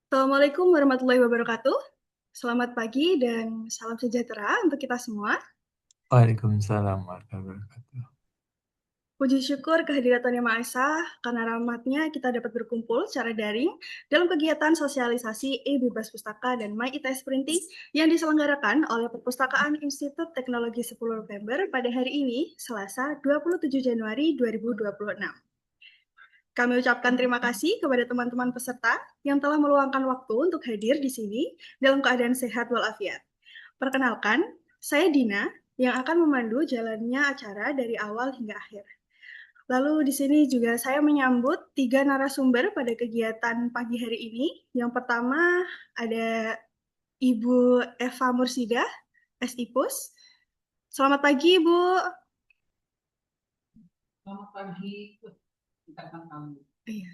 Assalamualaikum warahmatullahi wabarakatuh. Selamat pagi dan salam sejahtera untuk kita semua. Waalaikumsalam warahmatullahi wabarakatuh. Puji syukur kehadiran Yang Maha Esa, karena rahmatnya kita dapat berkumpul secara daring dalam kegiatan sosialisasi e-bebas pustaka dan My ITS Printing yang diselenggarakan oleh Perpustakaan Institut Teknologi 10 November pada hari ini, Selasa 27 Januari 2026. Kami ucapkan terima kasih kepada teman-teman peserta yang telah meluangkan waktu untuk hadir di sini dalam keadaan sehat walafiat. Perkenalkan, saya Dina yang akan memandu jalannya acara dari awal hingga akhir. Lalu di sini juga saya menyambut 3 narasumber pada kegiatan pagi hari ini. Yang pertama ada Ibu Eva Mursidah, SIPUS. Selamat pagi, Ibu. Selamat pagi, rekan kamu. Iya.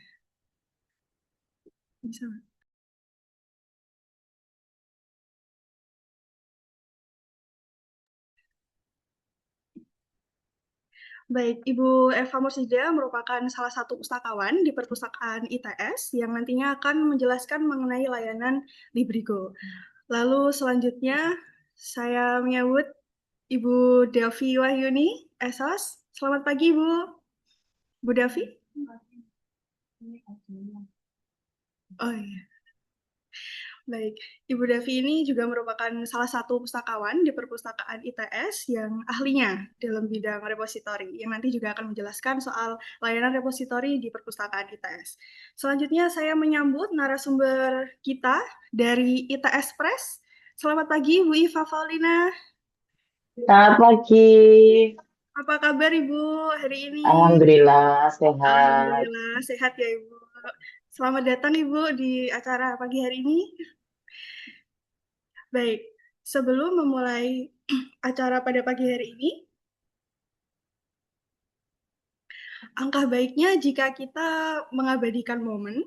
Bisa. Baik, Ibu Eva Mursidah merupakan salah satu pustakawan di Perpustakaan ITS yang nantinya akan menjelaskan mengenai layanan Librigo. Lalu selanjutnya saya menyambut Ibu Davi Wahyuni, SOS. Selamat pagi, Bu. Bu Davi? Oh iya. Baik, Ibu Davi ini juga merupakan salah satu pustakawan di Perpustakaan ITS yang ahlinya dalam bidang repositori, yang nanti juga akan menjelaskan soal layanan repositori di Perpustakaan ITS. Selanjutnya saya menyambut narasumber kita dari ITS Press. Selamat pagi, Bu Iva Paulina. Selamat pagi. Apa kabar Ibu hari ini? Alhamdulillah sehat. Alhamdulillah sehat ya Ibu. Selamat datang Ibu di acara pagi hari ini. Baik, sebelum memulai acara pada pagi hari ini, angkah baiknya jika kita mengabadikan momen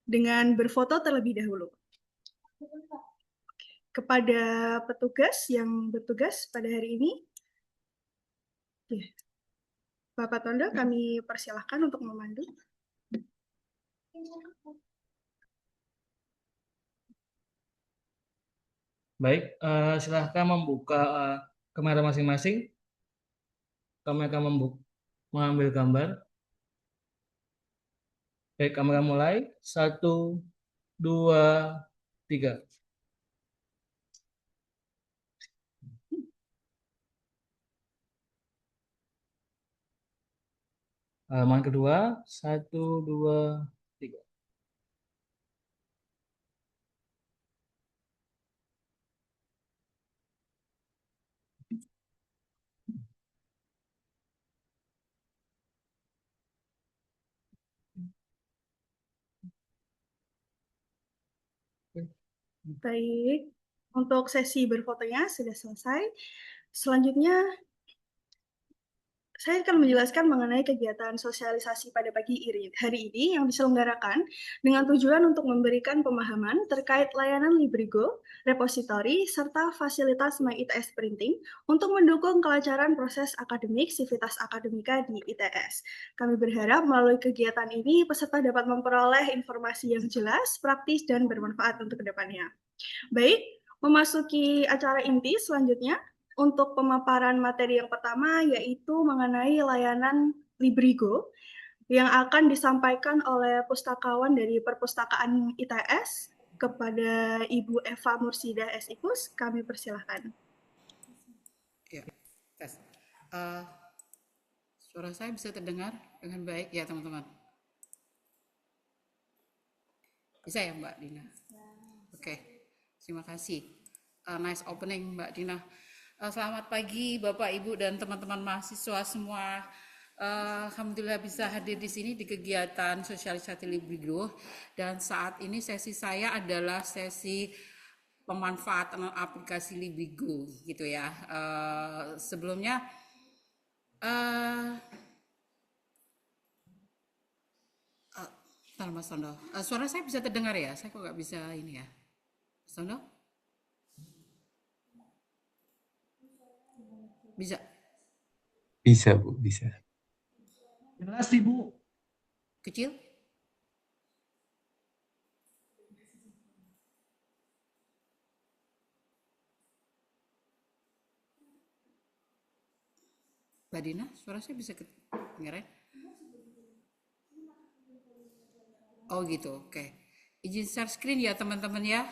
dengan berfoto terlebih dahulu. Kepada petugas yang bertugas pada hari ini, Bapak Tondo kami persilahkan untuk memandu. Baik, silahkan membuka kamera masing-masing. Kami akan mengambil gambar. Baik, kamera mulai. 1, 2, 3. Halaman kedua, 1, 2, 3. Baik, untuk sesi berfotonya sudah selesai. Selanjutnya, saya akan menjelaskan mengenai kegiatan sosialisasi pada pagi hari ini yang diselenggarakan dengan tujuan untuk memberikan pemahaman terkait layanan Librigo, repositori, serta fasilitas My ITS Printing untuk mendukung kelancaran proses akademik Sivitas Akademika di ITS. Kami berharap melalui kegiatan ini peserta dapat memperoleh informasi yang jelas, praktis, dan bermanfaat untuk kedepannya. Baik, memasuki acara inti selanjutnya. Untuk pemaparan materi yang pertama yaitu mengenai layanan Librigo yang akan disampaikan oleh pustakawan dari Perpustakaan ITS kepada Ibu Eva Mursidah SIPUS. Kami persilahkan. Ya, tes. Suara saya bisa terdengar dengan baik ya teman-teman? Bisa ya Mbak Dina? Oke, terima kasih. Nice opening Mbak Dina. Selamat pagi Bapak Ibu dan teman-teman mahasiswa semua. Alhamdulillah bisa hadir di sini di kegiatan sosialisasi LibriGrow, dan saat ini sesi saya adalah sesi pemanfaatan aplikasi LibriGrow gitu ya. Sebelumnya bentar, Mas Tondo, suara saya bisa terdengar ya? Saya kok nggak bisa ini ya, Mas Tondo? Bisa? Bisa, Bu, bisa. Jelas Ibu. Kecil? Mbak Dina, suara saya bisa kedengaran? Oh gitu, oke. Izin share screen ya teman-teman ya.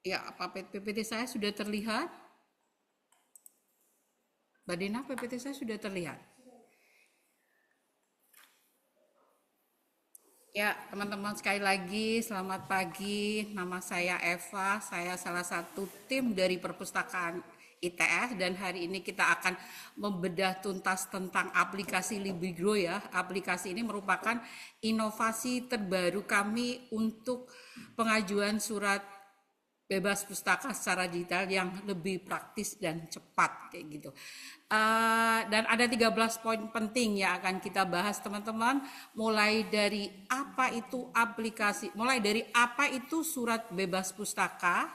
Ya, apa PPT saya sudah terlihat? Mbak Dina, PPT saya sudah terlihat? Ya, teman-teman sekali lagi selamat pagi. Nama saya Eva, saya salah satu tim dari Perpustakaan ITS, dan hari ini kita akan membedah tuntas tentang aplikasi LibriGrow ya. Aplikasi ini merupakan inovasi terbaru kami untuk pengajuan surat bebas pustaka secara digital yang lebih praktis dan cepat kayak gitu. Dan ada 13 poin penting yang akan kita bahas teman-teman, mulai dari apa itu aplikasi, mulai dari apa itu surat bebas pustaka,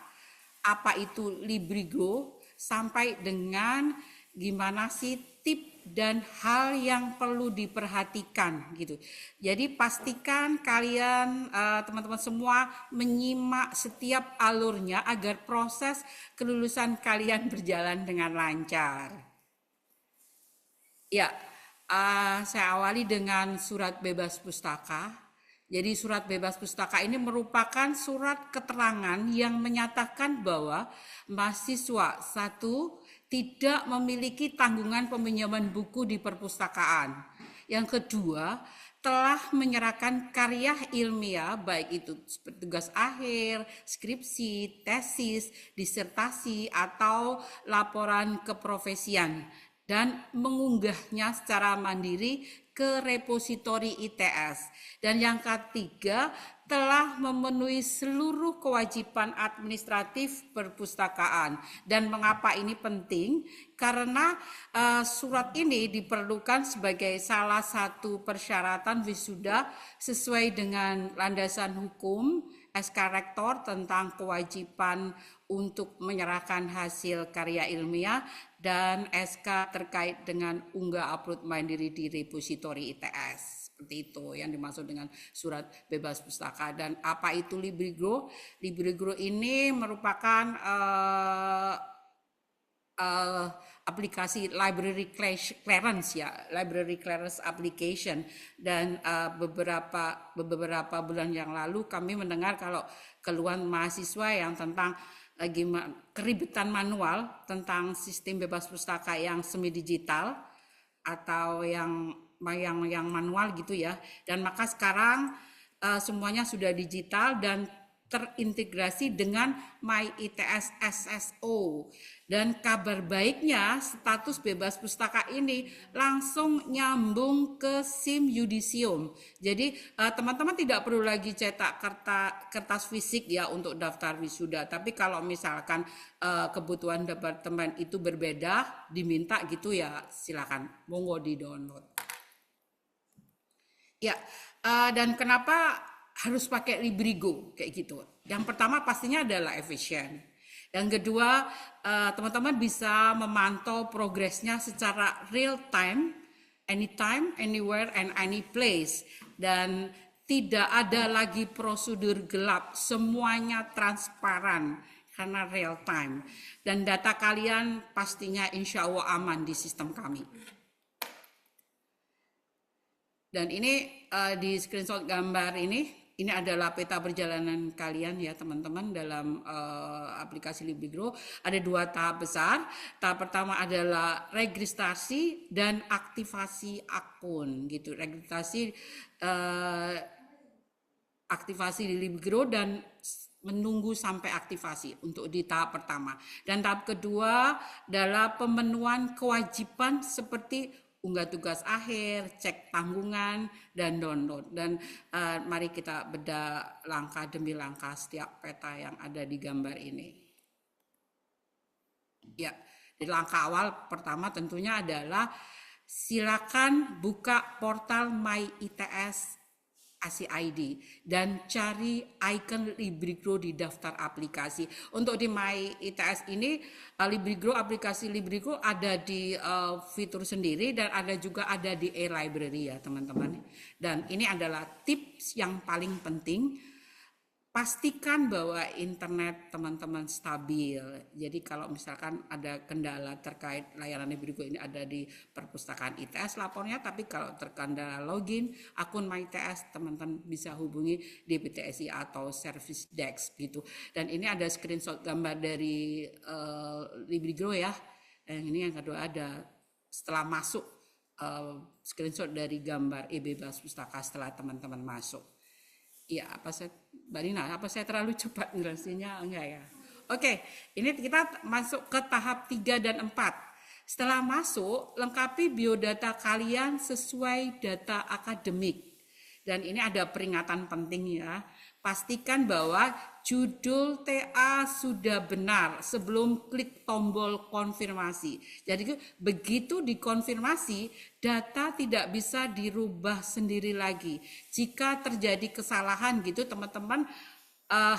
apa itu LibriGrow, sampai dengan gimana sih tip dan hal yang perlu diperhatikan gitu. Jadi pastikan kalian teman-teman semua menyimak setiap alurnya agar proses kelulusan kalian berjalan dengan lancar. Ya, saya awali dengan surat bebas pustaka. Jadi surat bebas pustaka ini merupakan surat keterangan yang menyatakan bahwa mahasiswa satu tidak memiliki tanggungan peminjaman buku di perpustakaan. Yang kedua, telah menyerahkan karya ilmiah baik itu tugas akhir, skripsi, tesis, disertasi atau laporan keprofesian dan mengunggahnya secara mandiri ke repositori ITS. Dan yang ketiga, telah memenuhi seluruh kewajiban administratif perpustakaan. Dan mengapa ini penting? Karena surat ini diperlukan sebagai salah satu persyaratan wisuda sesuai dengan landasan hukum SK Rektor tentang kewajiban untuk menyerahkan hasil karya ilmiah dan SK terkait dengan unggah upload mandiri di repositori ITS. Seperti itu yang dimaksud dengan surat bebas pustaka. Dan apa itu LibriGrow? LibriGrow ini merupakan aplikasi library clearance ya, library clearance application. Dan beberapa bulan yang lalu kami mendengar kalau keluhan mahasiswa yang tentang keribetan manual tentang sistem bebas pustaka yang semi digital atau yang manual gitu ya. Dan maka sekarang semuanya sudah digital dan terintegrasi dengan MyITS SSO. Dan kabar baiknya status bebas pustaka ini langsung nyambung ke SIM Yudisium. Jadi teman-teman tidak perlu lagi cetak kertas fisik ya untuk daftar wisuda. Tapi kalau misalkan kebutuhan departemen itu berbeda, diminta gitu ya, silakan monggo di-download. Ya, dan kenapa harus pakai LibriGrow kayak gitu? Yang pertama pastinya adalah efisien. Yang kedua, teman-teman bisa memantau progresnya secara real time, anytime, anywhere, and any place. Dan tidak ada lagi prosedur gelap, semuanya transparan karena real time. Dan data kalian pastinya insya Allah aman di sistem kami. Dan ini di screenshot gambar ini ini adalah peta perjalanan kalian ya teman-teman dalam aplikasi LibriGrow. Ada 2 tahap besar. Tahap pertama adalah registrasi dan aktivasi akun gitu. Aktivasi di LibriGrow dan menunggu sampai aktivasi untuk di tahap pertama. Dan tahap kedua adalah pemenuhan kewajiban seperti unggah tugas akhir, cek tanggungan, dan download. Dan mari kita bedah langkah demi langkah setiap peta yang ada di gambar ini. Ya, di langkah awal pertama tentunya adalah silakan buka portal My ITS ASI-ID dan cari icon LibriGrow di daftar aplikasi. Untuk di My ITS ini LibriGrow, aplikasi LibriGrow ada di fitur sendiri dan ada di e-library ya teman-teman. Dan ini adalah tips yang paling penting. Pastikan bahwa internet teman-teman stabil. Jadi kalau misalkan ada kendala terkait layanan LibriGrow ini ada di perpustakaan ITS lapornya, tapi kalau terkendala login akun MyITS teman-teman bisa hubungi DPTSI atau Service Desk gitu. Dan ini ada screenshot gambar dari LibriGrow ya. Dan ini yang kedua ada setelah masuk screenshot dari gambar e-bebas pustaka setelah teman-teman masuk. Iya, Mbak Nina, apa saya terlalu cepat jelasinnya? Enggak ya? Oke, ini kita masuk ke tahap 3 dan 4. Setelah masuk, lengkapi biodata kalian sesuai data akademik. Dan ini ada peringatan penting ya. Pastikan bahwa judul TA sudah benar sebelum klik tombol konfirmasi. Jadi begitu dikonfirmasi, data tidak bisa dirubah sendiri lagi. Jika terjadi kesalahan gitu teman-teman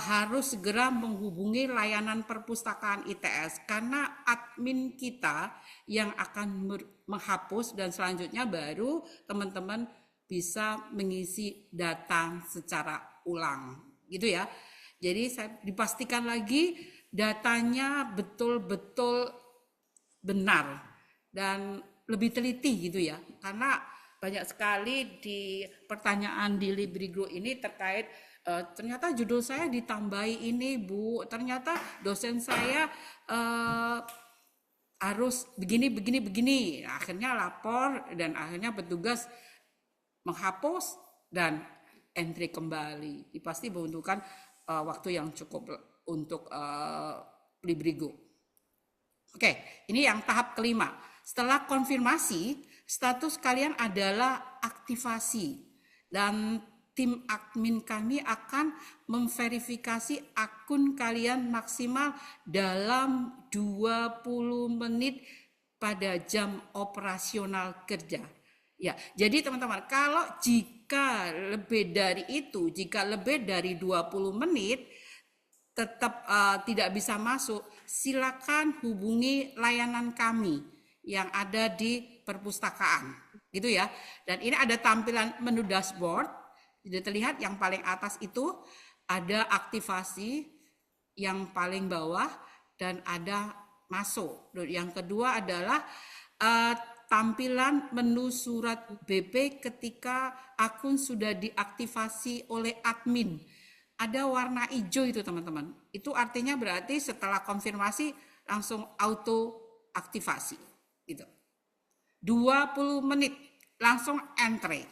harus segera menghubungi layanan perpustakaan ITS karena admin kita yang akan menghapus dan selanjutnya baru teman-teman bisa mengisi data secara ulang gitu ya. Jadi saya dipastikan lagi datanya betul-betul benar dan lebih teliti gitu ya. Karena banyak sekali di pertanyaan di LibriGrow ini terkait ternyata judul saya ditambahi ini Bu, ternyata dosen saya harus begini. Akhirnya lapor dan akhirnya petugas menghapus dan entry kembali. Pasti membutuhkan waktu yang cukup untuk LibriGrow. Oke, ini yang tahap kelima. Setelah konfirmasi, status kalian adalah aktivasi dan tim admin kami akan memverifikasi akun kalian maksimal dalam 20 menit pada jam operasional kerja. Ya, jadi teman-teman, kalau jika lebih dari itu, jika lebih dari 20 menit tetap tidak bisa masuk, silakan hubungi layanan kami yang ada di perpustakaan, gitu ya. Dan ini ada tampilan menu dashboard, jadi terlihat yang paling atas itu ada aktivasi, yang paling bawah dan ada masuk. Yang kedua adalah tampilan menu surat BP ketika akun sudah diaktifasi oleh admin. Ada warna hijau itu teman-teman. Itu artinya berarti setelah konfirmasi langsung auto aktivasi. Gitu. 20 menit langsung entry.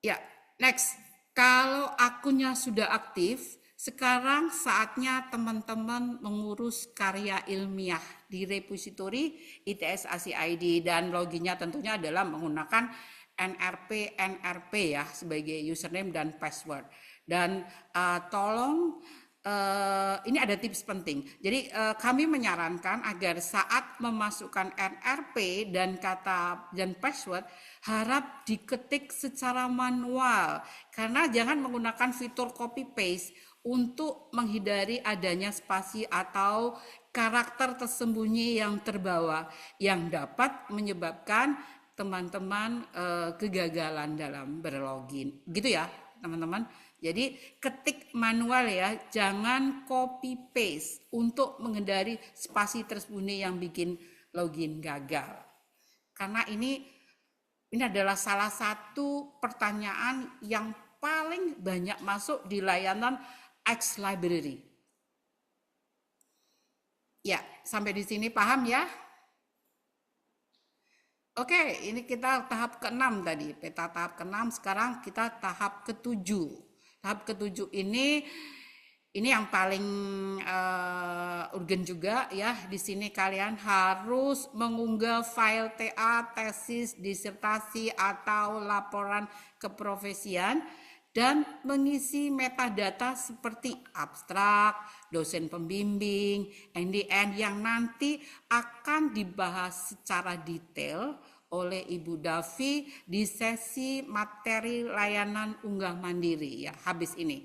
Ya, next. Kalau akunnya sudah aktif, sekarang saatnya teman-teman mengurus karya ilmiah di repositori ITS ASI-ID dan loginnya tentunya adalah menggunakan NRP ya sebagai username dan password. Dan tolong ini ada tips penting. Jadi kami menyarankan agar saat memasukkan NRP dan kata dan password harap diketik secara manual karena jangan menggunakan fitur copy paste untuk menghindari adanya spasi atau karakter tersembunyi yang terbawa yang dapat menyebabkan teman-teman kegagalan dalam berlogin. Gitu ya, teman-teman. Jadi ketik manual ya, jangan copy paste untuk menghindari spasi tersembunyi yang bikin login gagal. Karena ini adalah salah satu pertanyaan yang paling banyak masuk di layanan X Library. Ya, sampai di sini paham ya? Oke, ini kita tahap ke-6 tadi, peta tahap ke-6, sekarang kita tahap ke-7. Tahap ke-7 ini yang paling urgen juga ya. Di sini kalian harus mengunggah file TA, tesis, disertasi atau laporan keprofesian dan mengisi metadata seperti abstrak, dosen pembimbing, NDN yang nanti akan dibahas secara detail oleh Ibu Davi di sesi materi layanan unggah mandiri ya habis ini.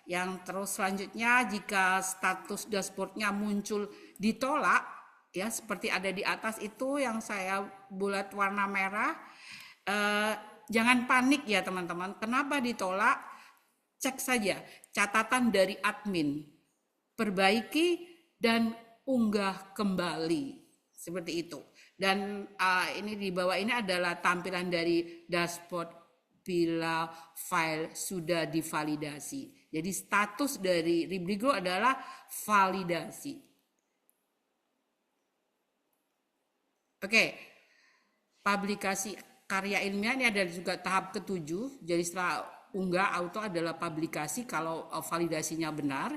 Yang terus selanjutnya jika status dashboardnya muncul ditolak ya seperti ada di atas itu yang saya bulat warna merah, jangan panik ya teman-teman. Kenapa ditolak? Cek saja catatan dari admin, perbaiki dan unggah kembali seperti itu. Dan ini di bawah ini adalah tampilan dari dashboard bila file sudah divalidasi. Jadi status dari Ribrigo adalah validasi. Oke, publikasi karya ilmiah ini ada juga tahap ke-7. Jadi setelah unggah auto adalah publikasi kalau validasinya benar.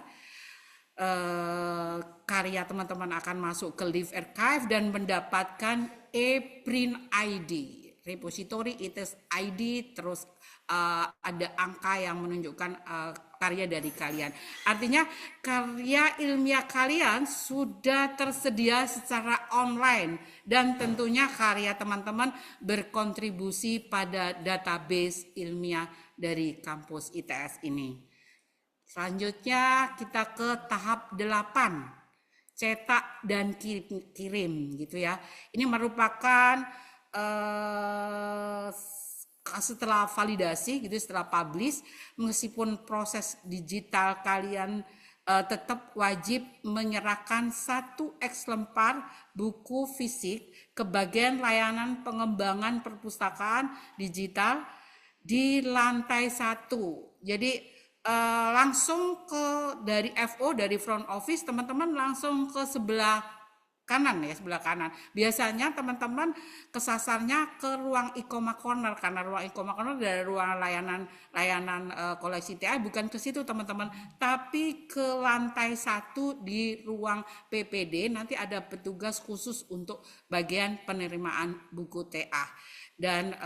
Karya teman-teman akan masuk ke Live Archive dan mendapatkan e-print ID, repository ITES ID, terus ada angka yang menunjukkan karya dari kalian. Artinya karya ilmiah kalian sudah tersedia secara online dan tentunya karya teman-teman berkontribusi pada database ilmiah dari kampus ITS ini. Selanjutnya kita ke tahap 8, cetak dan kirim gitu ya. Ini merupakan setelah validasi gitu, setelah publish, meskipun proses digital kalian tetap wajib menyerahkan 1 lembar buku fisik ke bagian layanan pengembangan perpustakaan digital di lantai 1. Jadi langsung dari FO, dari front office, teman-teman langsung ke sebelah kanan ya, sebelah kanan. Biasanya teman-teman kesasarnya ke ruang e-commerce corner, karena ruang e-commerce corner dari ruang layanan koleksi TI bukan ke situ teman-teman, tapi ke lantai 1 di ruang PPD. Nanti ada petugas khusus untuk bagian penerimaan buku TA. Dan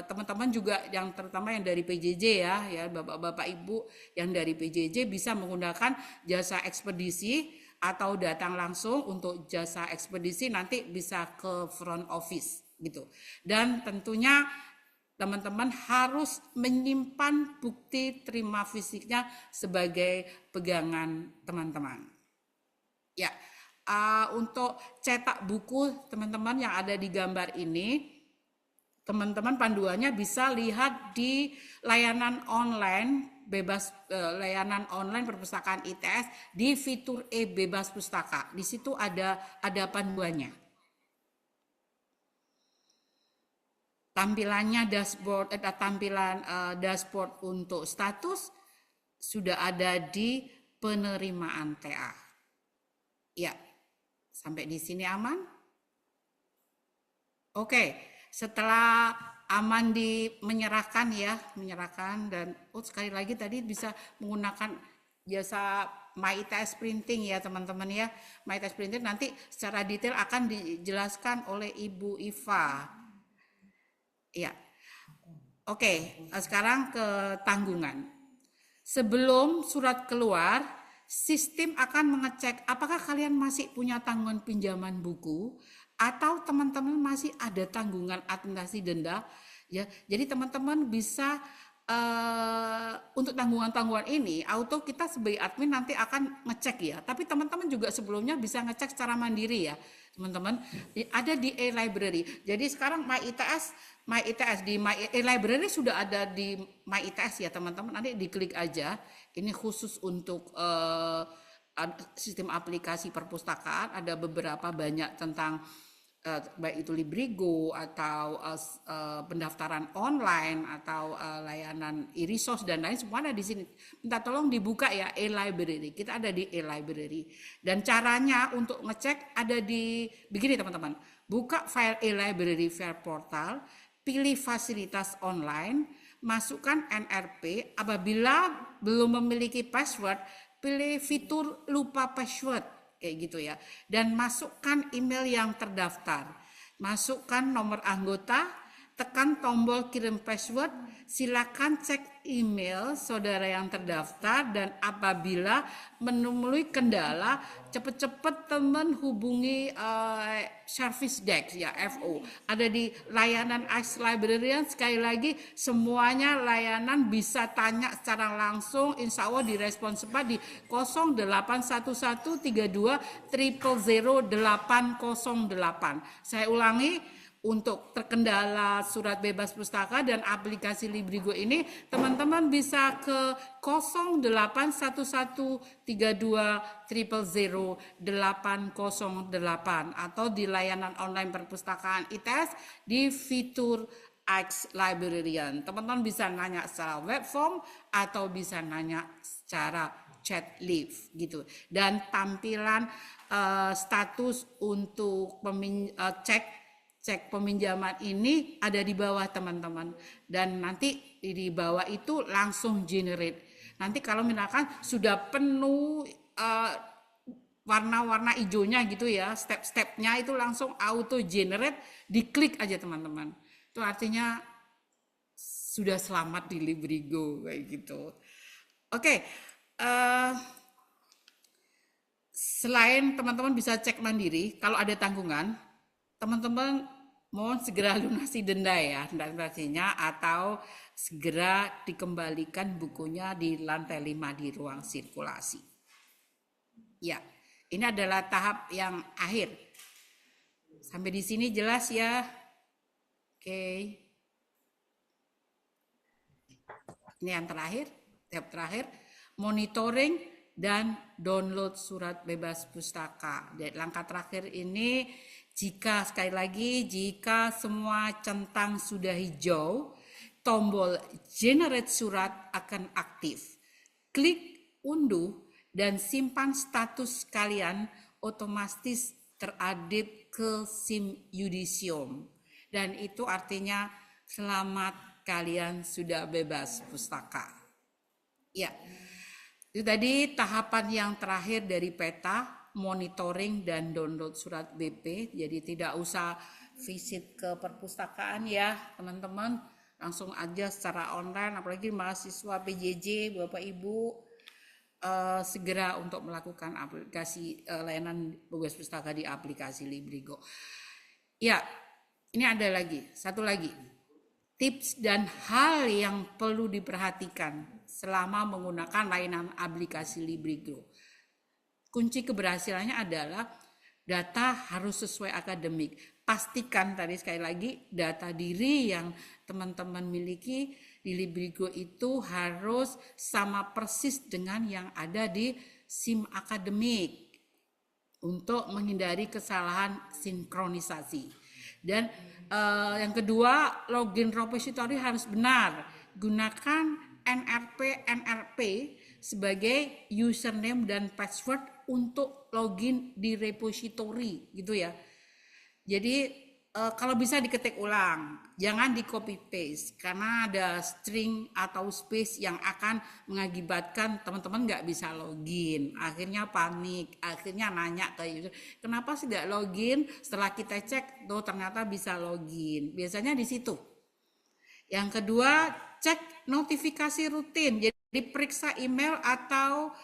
teman-teman juga yang terutama yang dari PJJ ya bapak-bapak ibu yang dari PJJ bisa menggunakan jasa ekspedisi atau datang langsung. Untuk jasa ekspedisi nanti bisa ke front office gitu. Dan tentunya teman-teman harus menyimpan bukti terima fisiknya sebagai pegangan teman-teman. Ya, untuk cetak buku teman-teman yang ada di gambar ini, teman-teman panduannya bisa lihat di layanan online bebas, layanan online perpustakaan ITS di fitur e-bebas pustaka. Di situ ada panduannya. Tampilannya dashboard, tampilan dashboard untuk status sudah ada di penerimaan TA. Ya, sampai di sini aman? Oke. Setelah aman menyerahkan dan sekali lagi tadi bisa menggunakan jasa MyITS Printing ya teman-teman ya. MyITS Printing nanti secara detail akan dijelaskan oleh Ibu Iva. Ya. Oke, sekarang ke tanggungan. Sebelum surat keluar, sistem akan mengecek apakah kalian masih punya tanggungan pinjaman buku atau teman-teman masih ada tanggungan administrasi denda ya. Jadi teman-teman bisa untuk tanggungan-tanggungan ini auto kita sebagai admin nanti akan ngecek ya. Tapi teman-teman juga sebelumnya bisa ngecek secara mandiri ya teman-teman. Ada di e-library. Jadi sekarang MyITS di e-library sudah ada di MyITS ya teman-teman. Nanti diklik aja. Ini khusus untuk sistem aplikasi perpustakaan. Ada beberapa banyak tentang baik itu Librigo atau pendaftaran online atau layanan e-resource dan lain semua ada di sini. Minta tolong dibuka ya e-library. Kita ada di e-library. Dan caranya untuk ngecek ada di begini teman-teman. Buka file e-library file portal, pilih fasilitas online, masukkan NRP. Apabila belum memiliki password, pilih fitur lupa password. Kayak gitu ya, dan masukkan email yang terdaftar, masukkan nomor anggota, tekan tombol kirim password, silakan cek email saudara yang terdaftar, dan apabila menemui kendala cepet-cepet teman hubungi service desk ya FO, ada di layanan Ice Librarian. Sekali lagi semuanya layanan bisa tanya secara langsung, insya Allah direspon cepat di 081132000808. Saya ulangi, untuk terkendala surat bebas pustaka dan aplikasi Librigo ini, teman-teman bisa ke 081323000808 atau di layanan online perpustakaan ITS di fitur X Librarian. Teman-teman bisa nanya secara web form atau bisa nanya secara chat live gitu. Dan tampilan status untuk cek peminjaman ini ada di bawah teman-teman, dan nanti di bawah itu langsung generate. Nanti kalau misalkan sudah penuh warna-warna hijaunya gitu ya, step-stepnya itu langsung auto generate, diklik aja teman-teman. Itu artinya sudah selamat di Librigo kayak gitu. Oke. Selain teman-teman bisa cek mandiri, kalau ada tanggungan, teman-teman mohon segera lunasi denda ya, denda-dendanya, atau segera dikembalikan bukunya di lantai 5 di ruang sirkulasi. Ya, ini adalah tahap yang akhir. Sampai di sini jelas ya? Oke. Ini yang terakhir, tahap terakhir, monitoring dan download surat bebas pustaka. Dan langkah terakhir ini, jika sekali lagi, jika semua centang sudah hijau, tombol generate surat akan aktif. Klik unduh dan simpan status kalian otomatis teradit ke SIM Yudisium. Dan itu artinya selamat, kalian sudah bebas pustaka. Ya, itu tadi tahapan yang terakhir dari peta, monitoring dan download surat BP. Jadi tidak usah visit ke perpustakaan ya teman-teman, langsung aja secara online, apalagi mahasiswa PJJ Bapak Ibu segera untuk melakukan aplikasi layanan bebas pustaka di aplikasi Librigo. Ya, ini ada lagi, satu lagi tips dan hal yang perlu diperhatikan selama menggunakan layanan aplikasi Librigo. Kunci keberhasilannya adalah data harus sesuai akademik. Pastikan tadi sekali lagi data diri yang teman-teman miliki di Librigo itu harus sama persis dengan yang ada di SIM akademik untuk menghindari kesalahan sinkronisasi. Dan yang kedua, login repository harus benar. Gunakan NRP sebagai username dan password untuk login di repository gitu ya. Jadi kalau bisa diketik ulang, jangan di copy paste karena ada string atau space yang akan mengakibatkan teman-teman nggak bisa login. Akhirnya panik, akhirnya nanya ke user, kenapa sih nggak login? Setelah kita cek, tuh ternyata bisa login. Biasanya di situ. Yang kedua, cek notifikasi rutin. Jadi periksa email atau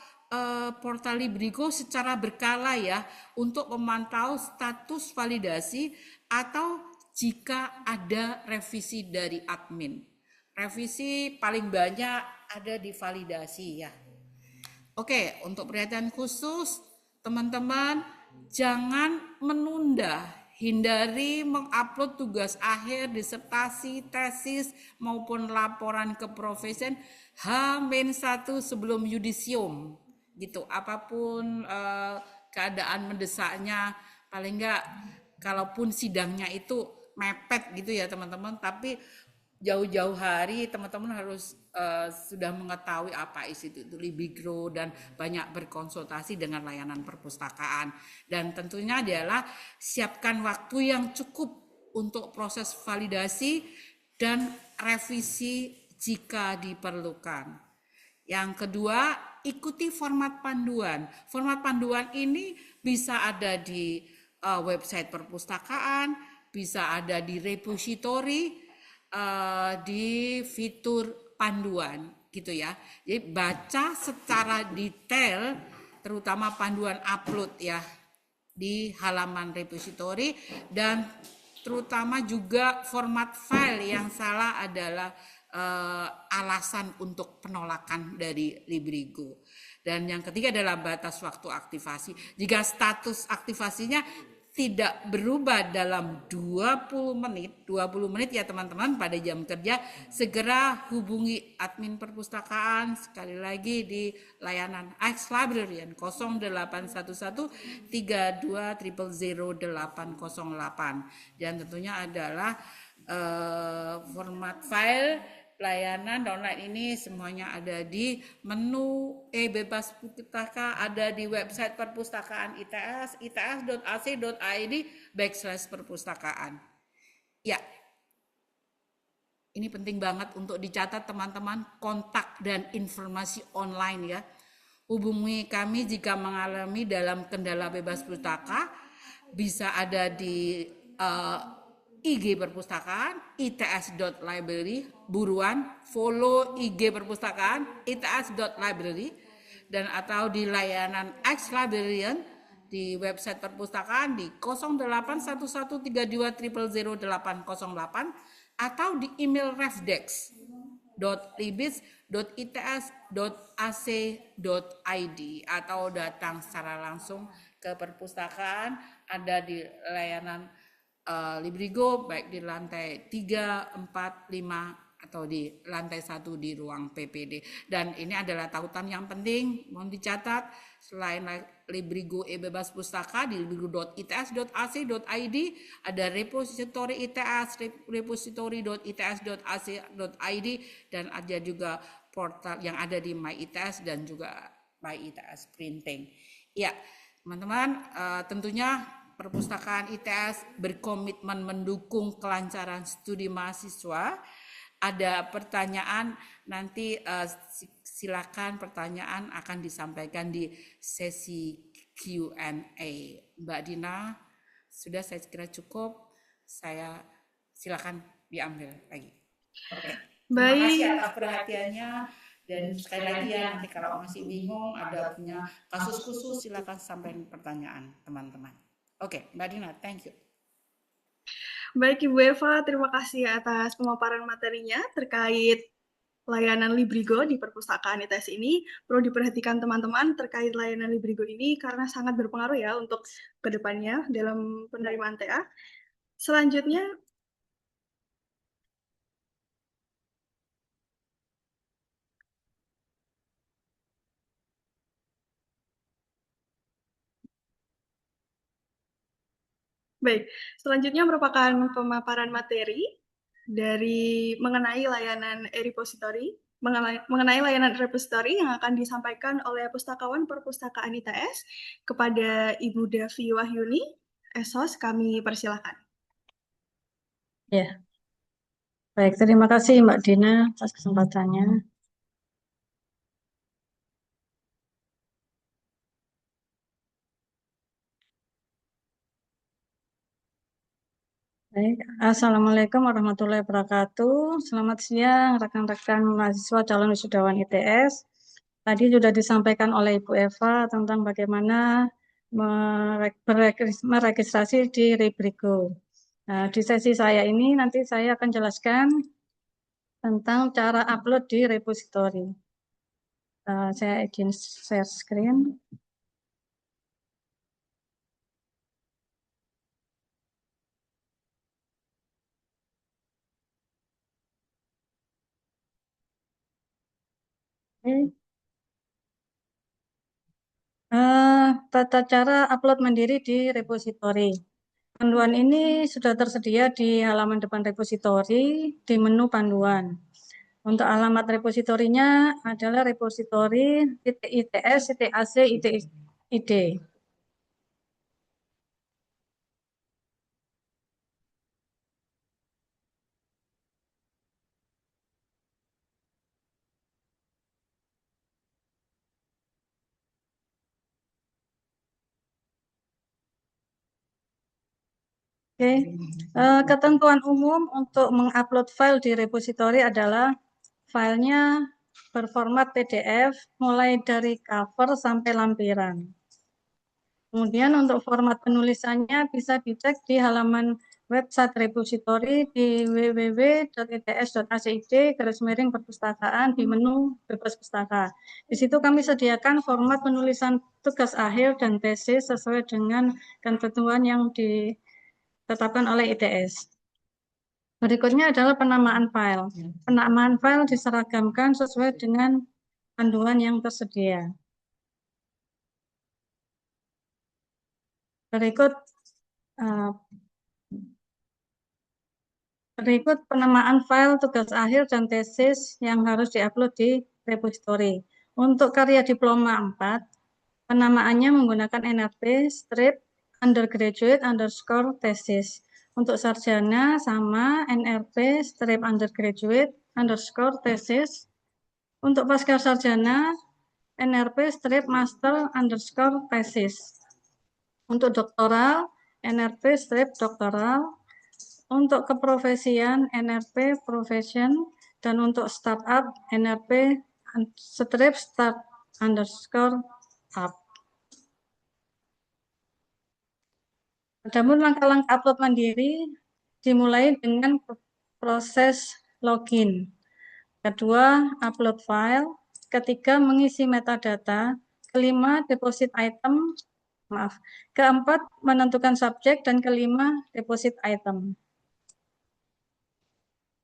portal Librigo secara berkala ya, untuk memantau status validasi atau jika ada revisi dari admin. Revisi paling banyak ada di validasi ya. Oke, untuk perhatian khusus teman-teman, jangan menunda. Hindari mengupload tugas akhir, disertasi, tesis maupun laporan ke profesi H-1 sebelum yudisium. Gitu, apapun keadaan mendesaknya, paling enggak kalaupun sidangnya itu mepet gitu ya teman-teman, tapi jauh-jauh hari teman-teman harus sudah mengetahui apa isi itu Libigro dan banyak berkonsultasi dengan layanan perpustakaan. Dan tentunya adalah siapkan waktu yang cukup untuk proses validasi dan revisi jika diperlukan. Yang kedua, ikuti format panduan. Format panduan ini bisa ada di website perpustakaan, bisa ada di repository, di fitur panduan gitu ya. Jadi baca secara detail terutama panduan upload ya di halaman repository, dan terutama juga format file yang salah adalah alasan untuk penolakan dari Librigo. Dan yang ketiga adalah batas waktu aktivasi. Jika status aktivasinya tidak berubah dalam 20 menit ya teman-teman pada jam kerja, segera hubungi admin perpustakaan sekali lagi di layanan X Librarian 0811 32 000 808, dan tentunya adalah format file layanan online ini semuanya ada di menu e-bebas pustaka, ada di website perpustakaan ITS, its.ac.id/perpustakaan. Ya, ini penting banget untuk dicatat teman-teman, kontak dan informasi online ya. Hubungi kami jika mengalami dalam kendala bebas pustaka, bisa ada di IG perpustakaan its.library, buruan follow IG perpustakaan its.library, dan atau di layanan X Librarian di website perpustakaan di 081132000808, atau di email refdex.libis.its.ac.id, atau datang secara langsung ke perpustakaan, ada di layanan Librigo baik di lantai 3, 4, 5 atau di lantai 1 di ruang PPD. Dan ini adalah tautan yang penting, mohon dicatat, selain Librigo e-bebas pustaka di librigo.its.ac.id, ada repository ITS, repository.its.ac.id, dan ada juga portal yang ada di My ITS dan juga My ITS Printing. Ya, teman-teman, tentunya Perpustakaan ITS berkomitmen mendukung kelancaran studi mahasiswa. Ada pertanyaan nanti silakan, pertanyaan akan disampaikan di sesi Q&A. Mbak Dina, sudah saya kira cukup. Saya silakan diambil lagi. Oke. Terima kasih atas perhatiannya. Dan sekali lagi ya, nanti kalau masih bingung, ada punya kasus khusus, silakan sampaikan pertanyaan teman-teman. Oke, Mbak Dina, thank you. Baik Ibu Eva, terima kasih atas pemaparan materinya terkait layanan Librigo di perpustakaan ITS ini. Perlu diperhatikan teman-teman terkait layanan Librigo ini karena sangat berpengaruh ya untuk kedepannya dalam penerimaan TA. Selanjutnya, baik, selanjutnya merupakan pemaparan materi dari mengenai layanan e-repository, mengenai layanan repository yang akan disampaikan oleh pustakawan perpustakaan ITS kepada Ibu Davi Wahyuni. Esos, kami persilakan. Ya, baik. Terima kasih Mbak Dina atas kesempatannya. Baik, Assalamualaikum warahmatullahi wabarakatuh. Selamat siang rekan-rekan mahasiswa calon wisudawan ITS. Tadi sudah disampaikan oleh Ibu Eva tentang bagaimana meregistrasi di Librigo. Nah, di sesi saya ini nanti saya akan jelaskan tentang cara upload di repository. Saya izin share screen. Tata cara upload mandiri di repository. Panduan ini sudah tersedia di halaman depan repositori di menu panduan. Untuk alamat repositorinya adalah repositori .its, .ac, .id. Oke, ketentuan umum untuk mengupload file di repositori adalah filenya berformat PDF mulai dari cover sampai lampiran. Kemudian untuk format penulisannya bisa dicek di halaman website repositori di www.its.acid/perpustakaan di menu bebas pustaka. Di situ kami sediakan format penulisan tugas akhir dan tesis sesuai dengan ketentuan yang ditetapkan oleh ITS. Berikutnya adalah penamaan file. Penamaan file diseragamkan sesuai dengan panduan yang tersedia. Berikut penamaan file tugas akhir dan tesis yang harus diupload di repositori. Untuk karya diploma 4, penamaannya menggunakan NRP strip undergraduate underscore thesis. Untuk sarjana sama NRP strip undergraduate underscore thesis. Untuk pasca sarjana NRP strip master underscore thesis. Untuk doktoral NRP strip doktoral. Untuk keprofesian NRP profession dan untuk startup NRP strip start underscore up. Adapun langkah-langkah upload mandiri dimulai dengan proses login. Kedua, upload file. Ketiga, mengisi metadata. Kelima, deposit item. Keempat, menentukan subjek. Dan kelima, deposit item.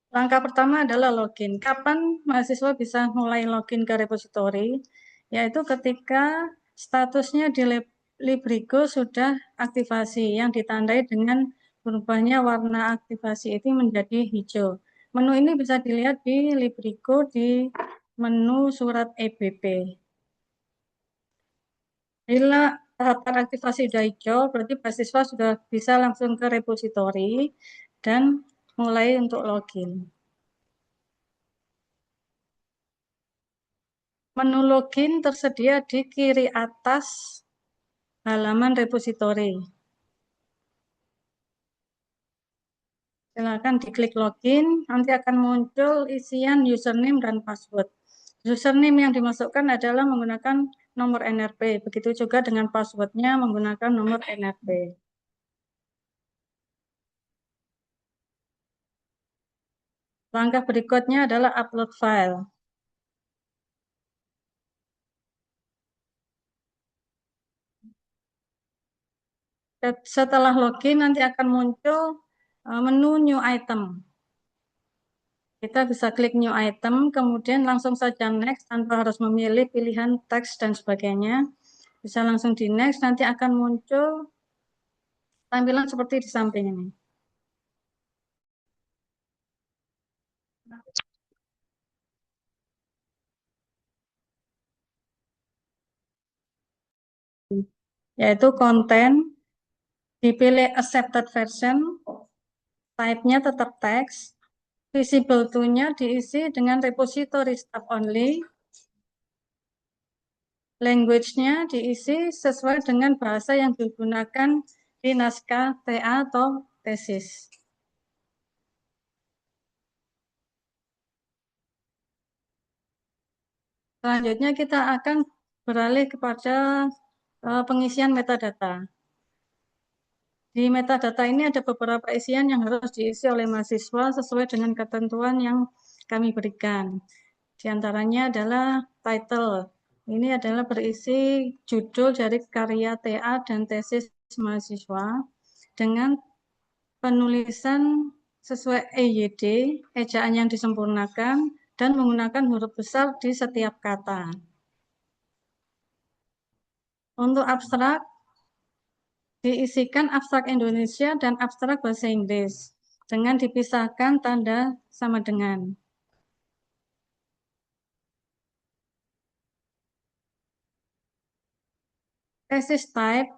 Langkah pertama adalah login. Kapan mahasiswa bisa mulai login ke repositori? Yaitu ketika statusnya di Librigo sudah aktivasi, yang ditandai dengan berubahnya warna aktivasi itu menjadi hijau. Menu ini bisa dilihat di Librigo di menu surat EBP. Bila tahapan aktivasi sudah hijau, berarti mahasiswa sudah bisa langsung ke repositori dan mulai untuk login. Menu login tersedia di kiri atas halaman repositori. Silakan diklik login, nanti akan muncul isian username dan password. Username yang dimasukkan adalah menggunakan nomor NRP, begitu juga dengan passwordnya menggunakan nomor NRP. Langkah berikutnya adalah upload file. Setelah login nanti akan muncul menu new item. Kita bisa klik new item, kemudian langsung saja next tanpa harus memilih pilihan teks dan sebagainya. Bisa langsung di next, nanti akan muncul tampilan seperti di samping ini. Yaitu konten, dipilih accepted version, type-nya tetap teks, visible to-nya diisi dengan repository staff only, language-nya diisi sesuai dengan bahasa yang digunakan di naskah TA atau tesis. Selanjutnya kita akan beralih kepada pengisian metadata. Di metadata ini ada beberapa isian yang harus diisi oleh mahasiswa sesuai dengan ketentuan yang kami berikan. Di antaranya adalah title. Ini adalah berisi judul dari karya TA dan tesis mahasiswa dengan penulisan sesuai EYD, ejaan yang disempurnakan, dan menggunakan huruf besar di setiap kata. Untuk abstrak, diisikan abstrak Indonesia dan abstrak bahasa Inggris dengan dipisahkan tanda sama dengan. Thesis type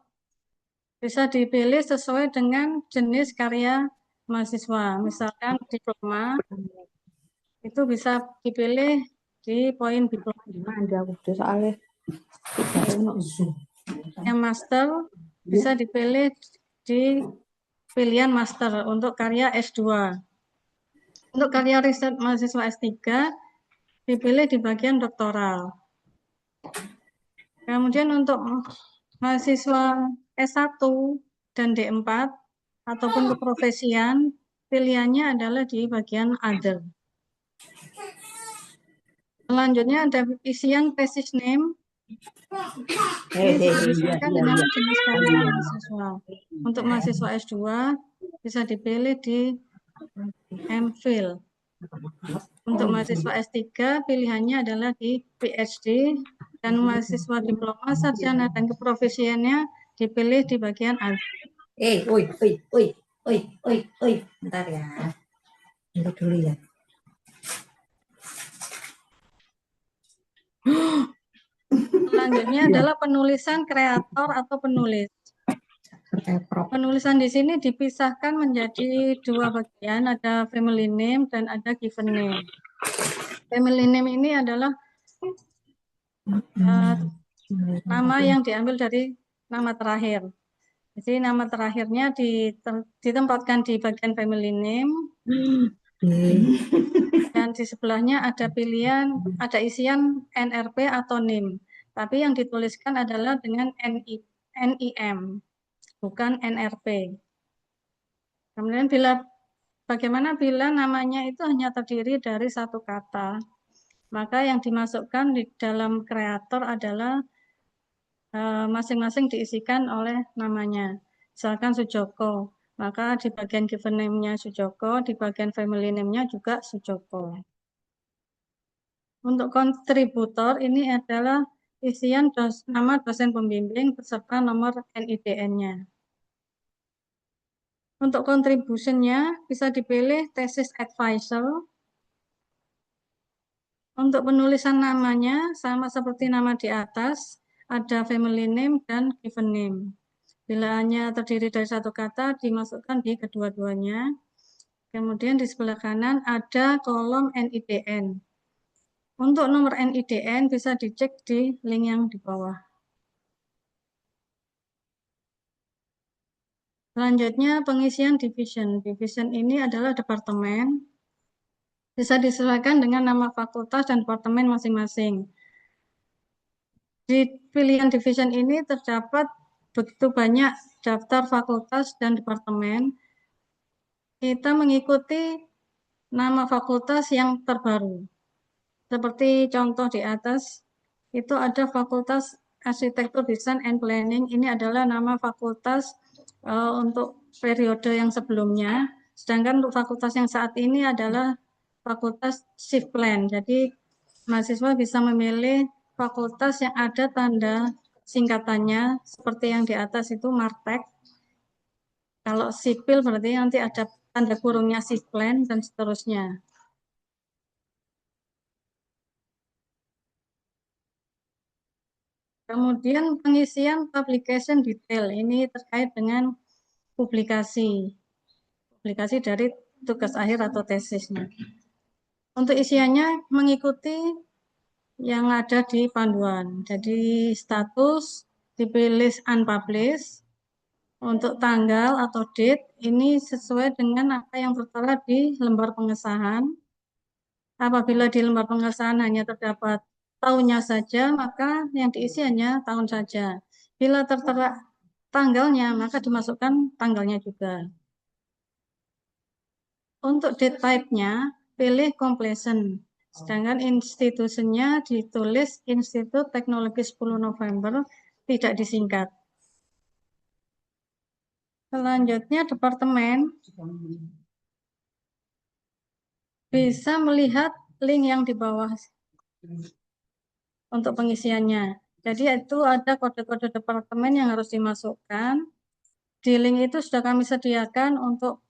bisa dipilih sesuai dengan jenis karya mahasiswa. Misalkan diploma, itu bisa dipilih di poin diploma. Yang master bisa dipilih di pilihan master untuk karya S2. Untuk karya riset mahasiswa S3 dipilih di bagian doktoral. Kemudian untuk mahasiswa S1 dan D4 ataupun keprofesian, pilihannya adalah di bagian other. Selanjutnya ada isian thesis name. Ini disesuaikan dengan jenis karya mahasiswa. Untuk mahasiswa S2 bisa dipilih di MPhil. Untuk mahasiswa S3 pilihannya adalah di PhD, dan mahasiswa diploma, sarjana, dan keprofesiannya dipilih di bagian other. Bentar ya. Dulu ya. Selanjutnya adalah penulisan kreator atau penulis. Penulisan di sini dipisahkan menjadi dua bagian, ada family name dan ada given name. Family name ini adalah nama yang diambil dari nama terakhir. Jadi nama terakhirnya ditempatkan di bagian family name. Dan di sebelahnya ada pilihan, ada isian NRP atau NIM. Tapi yang dituliskan adalah dengan NIM, bukan NRP. Kemudian bagaimana bila namanya itu hanya terdiri dari satu kata, maka yang dimasukkan di dalam kreator adalah masing-masing diisikan oleh namanya. Misalkan Sujoko, maka di bagian given name-nya Sujoko, di bagian family name-nya juga Sujoko. Untuk kontributor ini adalah isian nama dosen pembimbing beserta nomor NIDN-nya. Untuk contribution-nya bisa dipilih thesis advisor. Untuk penulisan namanya sama seperti nama di atas, ada family name dan given name. Bila hanya terdiri dari satu kata, dimasukkan di kedua-duanya. Kemudian di sebelah kanan ada kolom NIDN. Untuk nomor NIDN bisa dicek di link yang di bawah. Selanjutnya pengisian division. Division ini adalah departemen. Bisa disesuaikan dengan nama fakultas dan departemen masing-masing. Di pilihan division ini terdapat begitu banyak daftar fakultas dan departemen. Kita mengikuti nama fakultas yang terbaru. Seperti contoh di atas, itu ada Fakultas Arsitektur, Desain, and Planning. Ini adalah nama fakultas untuk periode yang sebelumnya. Sedangkan untuk fakultas yang saat ini adalah Fakultas Shift Plan. Jadi mahasiswa bisa memilih fakultas yang ada tanda singkatannya seperti yang di atas itu Martek. Kalau sipil berarti nanti ada tanda kurungnya Shift Plan dan seterusnya. Kemudian pengisian publication detail ini terkait dengan publikasi dari tugas akhir atau tesisnya. Untuk isiannya mengikuti yang ada di panduan. Jadi status dipilih unpublished. Untuk tanggal atau date ini sesuai dengan apa yang tertera di lembar pengesahan. Apabila di lembar pengesahan hanya terdapat tahunnya saja, maka yang diisi hanya tahun saja. Bila tertera tanggalnya, maka dimasukkan tanggalnya juga. Untuk date type-nya, pilih completion. Sedangkan institusinya ditulis Institut Teknologi 10 November, tidak disingkat. Selanjutnya, departemen bisa melihat link yang di bawah untuk pengisiannya. Jadi itu ada kode-kode departemen yang harus dimasukkan. Di link itu sudah kami sediakan untuk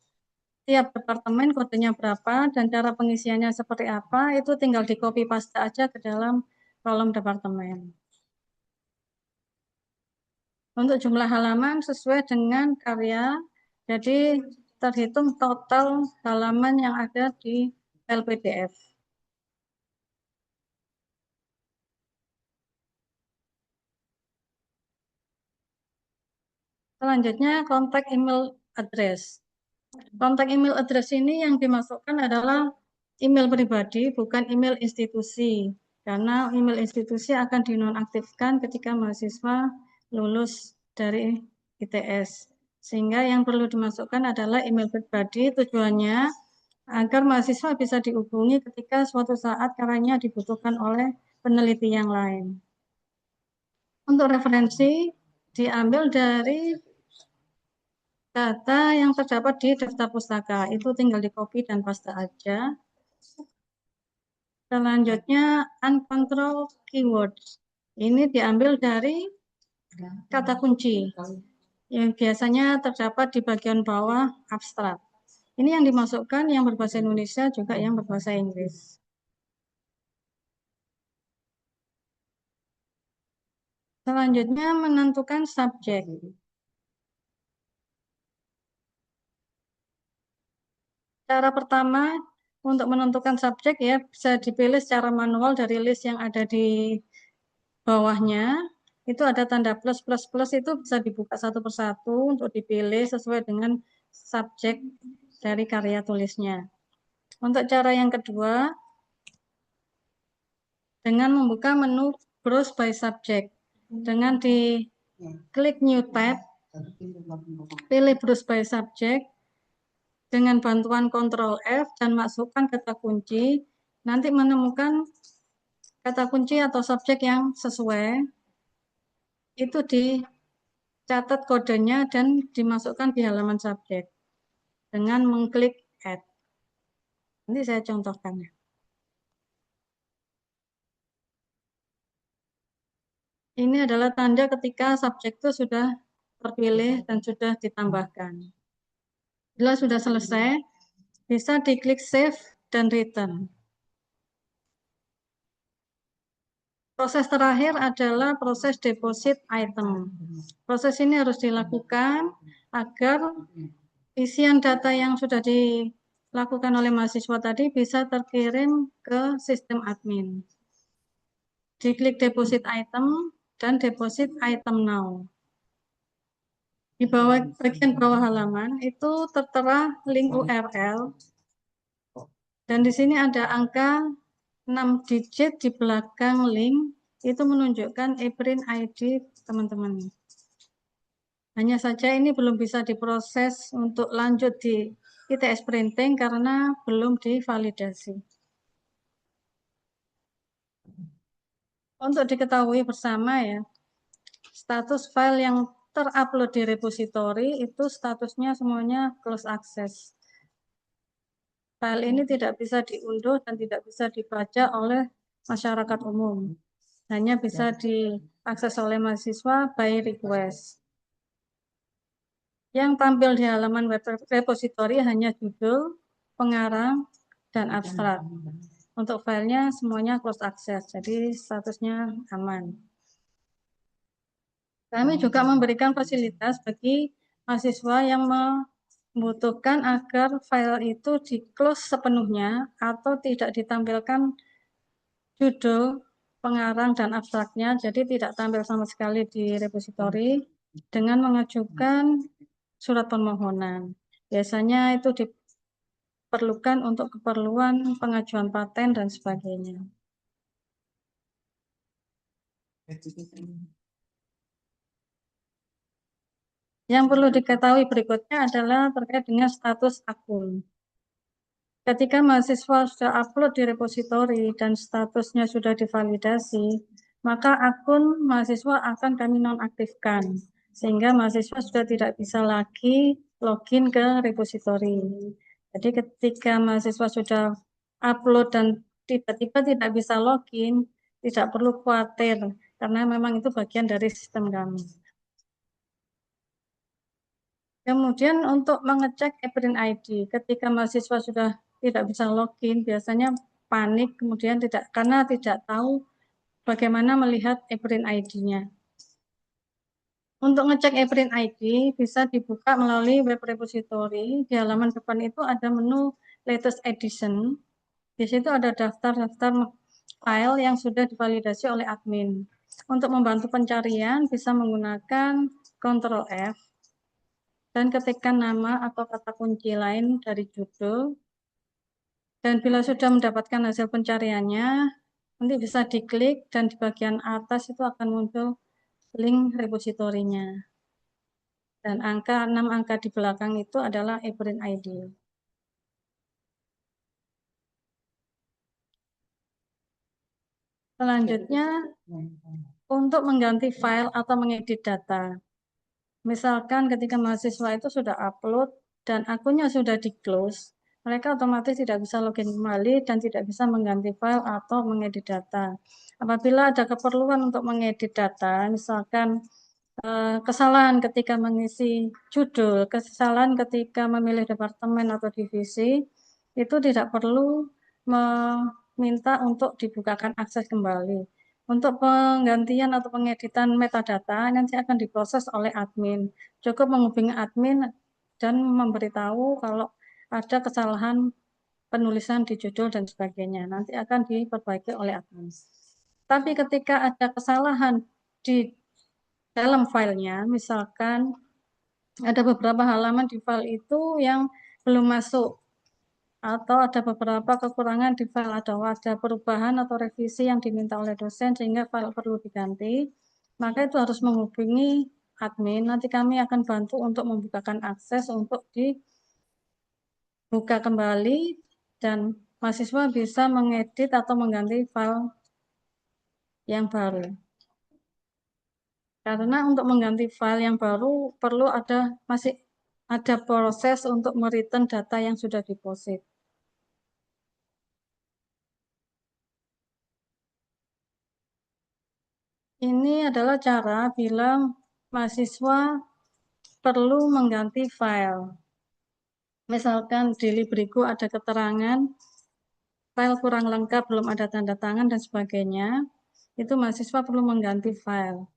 tiap departemen kodenya berapa dan cara pengisiannya seperti apa, itu tinggal di copy paste aja ke dalam kolom departemen. Untuk jumlah halaman sesuai dengan karya, jadi terhitung total halaman yang ada di LPDF. Selanjutnya kontak email address. Kontak email address ini yang dimasukkan adalah email pribadi, bukan email institusi. Karena email institusi akan dinonaktifkan ketika mahasiswa lulus dari ITS. Sehingga yang perlu dimasukkan adalah email pribadi, tujuannya agar mahasiswa bisa dihubungi ketika suatu saat karyanya dibutuhkan oleh peneliti yang lain. Untuk referensi diambil dari data yang terdapat di daftar pustaka, itu tinggal di copy dan paste aja. Selanjutnya uncontrolled keywords. Ini diambil dari kata kunci yang biasanya terdapat di bagian bawah abstrak. Ini yang dimasukkan yang berbahasa Indonesia juga yang berbahasa Inggris. Selanjutnya menentukan subjek. Cara pertama untuk menentukan subjek ya bisa dipilih secara manual dari list yang ada di bawahnya. Itu ada tanda plus plus plus, itu bisa dibuka satu persatu untuk dipilih sesuai dengan subjek dari karya tulisnya. Untuk cara yang kedua, dengan membuka menu browse by subject. Dengan diklik new tab, pilih browse by subject, dengan bantuan Ctrl F dan masukkan kata kunci, nanti menemukan kata kunci atau subjek yang sesuai, itu dicatat kodenya dan dimasukkan di halaman subjek dengan mengklik add. Nanti saya contohkan. Ini adalah tanda ketika subjek itu sudah terpilih dan sudah ditambahkan. Bila sudah selesai, bisa diklik save dan return. Proses terakhir adalah proses deposit item. Proses ini harus dilakukan agar isian data yang sudah dilakukan oleh mahasiswa tadi bisa terkirim ke sistem admin. Diklik deposit item dan deposit item now. Di bawah bagian bawah halaman itu tertera link URL dan di sini ada angka 6 digit di belakang link, itu menunjukkan ePrint ID teman-teman. Hanya saja ini belum bisa diproses untuk lanjut di ITS Printing karena belum divalidasi. Untuk diketahui bersama ya, status file yang terupload di repository itu statusnya semuanya close access. File ini tidak bisa diunduh dan tidak bisa dibaca oleh masyarakat umum. Hanya bisa diakses oleh mahasiswa by request. Yang tampil di halaman web repository hanya judul, pengarang, dan abstrak. Untuk filenya semuanya closed access, jadi statusnya aman. Kami juga memberikan fasilitas bagi mahasiswa yang membutuhkan agar file itu di-close sepenuhnya atau tidak ditampilkan judul, pengarang, dan abstraknya, jadi tidak tampil sama sekali di repository, dengan mengajukan surat permohonan. Biasanya itu diperlukan untuk keperluan pengajuan paten dan sebagainya. Yang perlu diketahui berikutnya adalah terkait dengan status akun. Ketika mahasiswa sudah upload di repository dan statusnya sudah divalidasi, maka akun mahasiswa akan kami nonaktifkan, sehingga mahasiswa sudah tidak bisa lagi login ke repository. Jadi ketika mahasiswa sudah upload dan tiba-tiba tidak bisa login, tidak perlu khawatir, karena memang itu bagian dari sistem kami. Kemudian untuk mengecek e-print ID, ketika mahasiswa sudah tidak bisa login, biasanya panik, kemudian karena tidak tahu bagaimana melihat e-print ID-nya. Untuk ngecek e-print ID bisa dibuka melalui web repository. Di halaman depan itu ada menu latest edition. Di situ ada daftar-daftar file yang sudah divalidasi oleh admin. Untuk membantu pencarian bisa menggunakan Ctrl F dan ketikkan nama atau kata kunci lain dari judul. Dan bila sudah mendapatkan hasil pencariannya, nanti bisa diklik dan di bagian atas itu akan muncul link repositorinya. Dan 6 angka di belakang itu adalah e-print ID. Selanjutnya, untuk mengganti file atau mengedit data. Misalkan ketika mahasiswa itu sudah upload dan akunnya sudah di-close, mereka otomatis tidak bisa login kembali dan tidak bisa mengganti file atau mengedit data. Apabila ada keperluan untuk mengedit data, misalkan kesalahan ketika mengisi judul, kesalahan ketika memilih departemen atau divisi, itu tidak perlu meminta untuk dibukakan akses kembali. Untuk penggantian atau pengeditan metadata nanti akan diproses oleh admin. Cukup menghubungi admin dan memberitahu kalau ada kesalahan penulisan di judul dan sebagainya. Nanti akan diperbaiki oleh admin. Tapi ketika ada kesalahan di dalam filenya, misalkan ada beberapa halaman di file itu yang belum masuk, atau ada beberapa kekurangan di file, ada perubahan atau revisi yang diminta oleh dosen sehingga file perlu diganti, maka itu harus menghubungi admin. Nanti kami akan bantu untuk membukakan akses untuk dibuka kembali dan mahasiswa bisa mengedit atau mengganti file yang baru. Karena untuk mengganti file yang baru perlu masih ada proses untuk mereturn data yang sudah deposit. Ini adalah cara bila mahasiswa perlu mengganti file. Misalkan di Librigo ada keterangan file kurang lengkap, belum ada tanda tangan dan sebagainya, itu mahasiswa perlu mengganti file.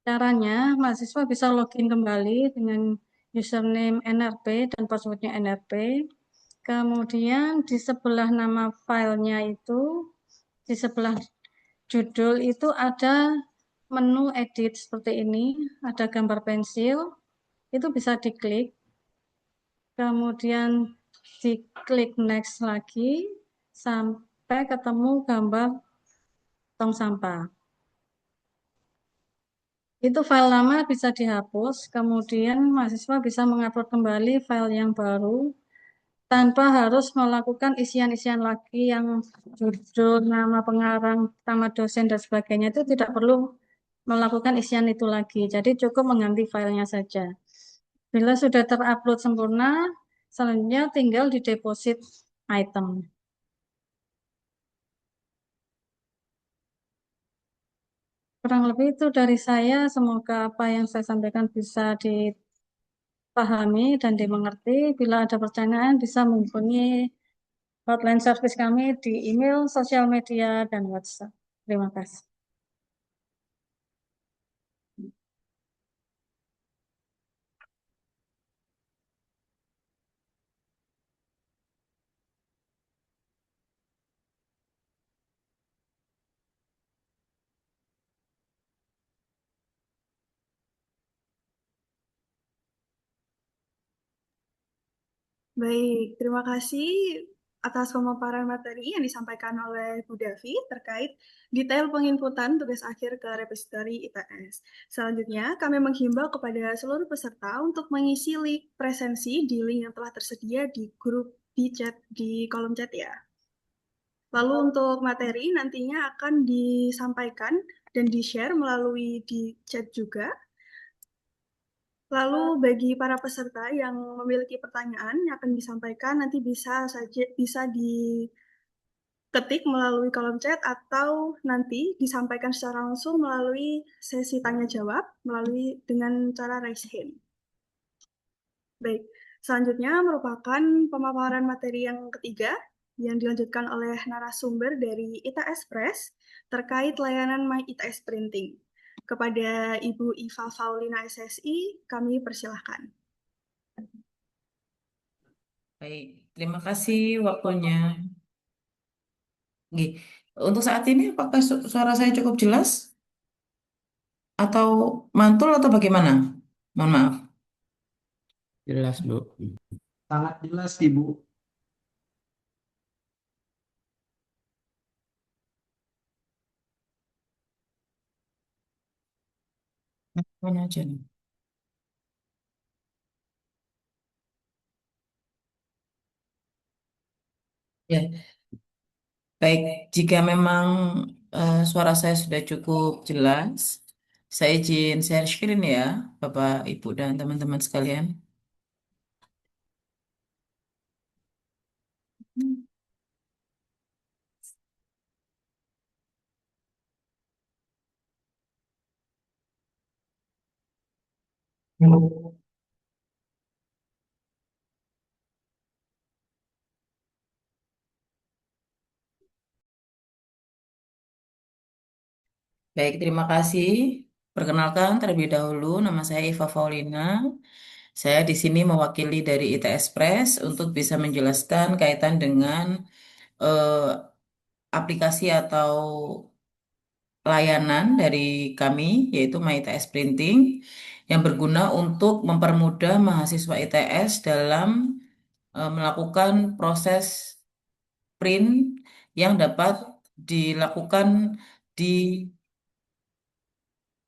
Caranya, mahasiswa bisa login kembali dengan username NRP dan passwordnya NRP. Kemudian di sebelah nama filenya itu, di sebelah judul itu ada menu edit seperti ini, ada gambar pensil, itu bisa diklik. Kemudian diklik next lagi, sampai ketemu gambar tong sampah. Itu file lama bisa dihapus, kemudian mahasiswa bisa mengupload kembali file yang baru tanpa harus melakukan isian-isian lagi yang judul, nama pengarang, nama dosen, dan sebagainya. Itu tidak perlu melakukan isian itu lagi, jadi cukup mengganti filenya saja. Bila sudah terupload sempurna, selanjutnya tinggal dideposit item. Kurang lebih itu dari saya. Semoga apa yang saya sampaikan bisa dipahami dan dimengerti. Bila ada pertanyaan bisa menghubungi hotline service kami di email, sosial media, dan WhatsApp. Terima kasih. Baik, terima kasih atas pemaparan materi yang disampaikan oleh Bu Davi terkait detail penginputan tugas akhir ke repository ITS. Selanjutnya, kami menghimbau kepada seluruh peserta untuk mengisi link presensi di link yang telah tersedia di grup di chat di kolom chat ya. Lalu untuk materi nantinya akan disampaikan dan di-share melalui di chat juga. Lalu bagi para peserta yang memiliki pertanyaan yang akan disampaikan nanti bisa diketik melalui kolom chat atau nanti disampaikan secara langsung melalui sesi tanya jawab dengan cara raise hand. Baik, selanjutnya merupakan pemaparan materi yang ketiga yang dilanjutkan oleh narasumber dari ITS Press terkait layanan My ITS Printing. Kepada Ibu Iva Faulina SSI, kami persilahkan. Baik, terima kasih waktunya. Nggih. Untuk saat ini apakah suara saya cukup jelas atau mantul atau bagaimana? Mohon maaf. Jelas, Bu. Sangat jelas, Ibu. Mana aja nih. Ya, baik. Jika memang suara saya sudah cukup jelas, saya izin share screen ya, Bapak, Ibu, dan teman-teman sekalian. Baik, terima kasih. Perkenalkan terlebih dahulu, nama saya Eva Faulina. Saya di sini mewakili dari ITS Press untuk bisa menjelaskan kaitan dengan eh, aplikasi atau layanan dari kami, yaitu MyITS Printing, yang berguna untuk mempermudah mahasiswa ITS dalam melakukan proses print yang dapat dilakukan di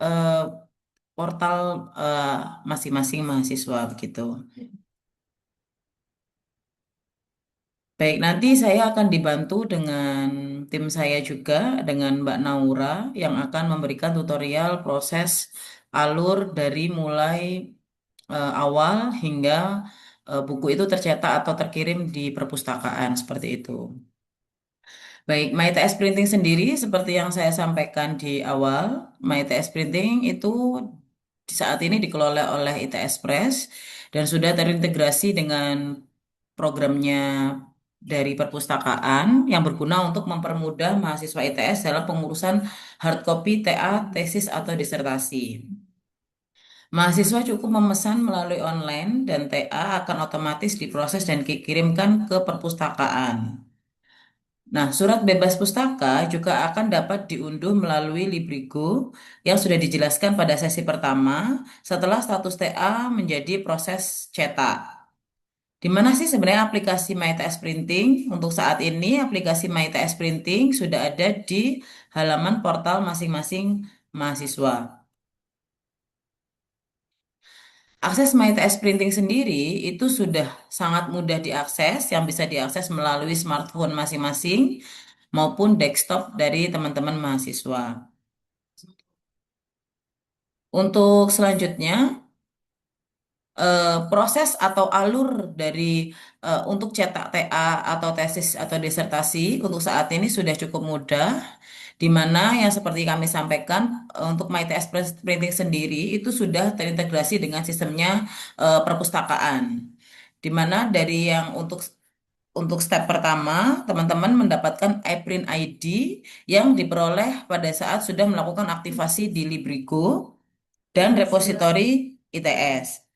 eh, portal masing-masing mahasiswa begitu. Baik, nanti saya akan dibantu dengan tim saya juga, dengan Mbak Naura, yang akan memberikan tutorial proses alur dari mulai awal hingga buku itu tercetak atau terkirim di perpustakaan, seperti itu. Baik, MyTS Printing sendiri, seperti yang saya sampaikan di awal, MyTS Printing itu saat ini dikelola oleh ITS Press dan sudah terintegrasi dengan programnya dari perpustakaan yang berguna untuk mempermudah mahasiswa ITS dalam pengurusan hard copy TA, tesis, atau disertasi. Mahasiswa cukup memesan melalui online dan TA akan otomatis diproses dan dikirimkan ke perpustakaan. Nah, surat bebas pustaka juga akan dapat diunduh melalui Librigo yang sudah dijelaskan pada sesi pertama setelah status TA menjadi proses cetak. Di mana sih sebenarnya aplikasi MyTS Printing? Untuk saat ini, aplikasi MyTS Printing sudah ada di halaman portal masing-masing mahasiswa. Akses MyTS Printing sendiri itu sudah sangat mudah diakses, yang bisa diakses melalui smartphone masing-masing maupun desktop dari teman-teman mahasiswa. Untuk selanjutnya, proses atau alur dari untuk cetak TA atau tesis atau disertasi untuk saat ini sudah cukup mudah, di mana yang seperti kami sampaikan untuk MyTS Printing sendiri itu sudah terintegrasi dengan sistemnya perpustakaan, di mana dari yang untuk step pertama, teman-teman mendapatkan iPrint ID yang diperoleh pada saat sudah melakukan aktivasi di Librigo dan repositori ITS.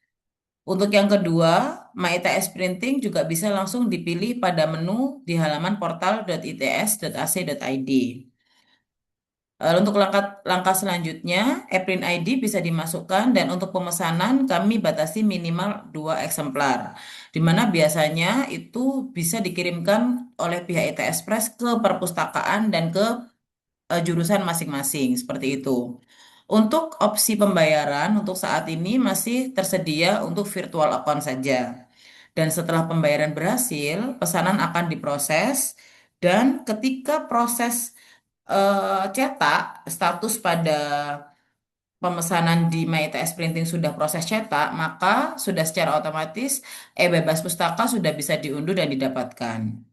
Untuk yang kedua, MyITS Printing juga bisa langsung dipilih pada menu di halaman portal.its.ac.id. Lalu untuk langkah selanjutnya, ePrint ID bisa dimasukkan dan untuk pemesanan kami batasi minimal 2 eksemplar. Di mana biasanya itu bisa dikirimkan oleh pihak ITS Press ke perpustakaan dan ke jurusan masing-masing, seperti itu. Untuk opsi pembayaran untuk saat ini masih tersedia untuk virtual account saja. Dan setelah pembayaran berhasil, pesanan akan diproses dan ketika proses cetak, status pada pemesanan di MyITS Printing sudah proses cetak, maka sudah secara otomatis e-bebas pustaka sudah bisa diunduh dan didapatkan.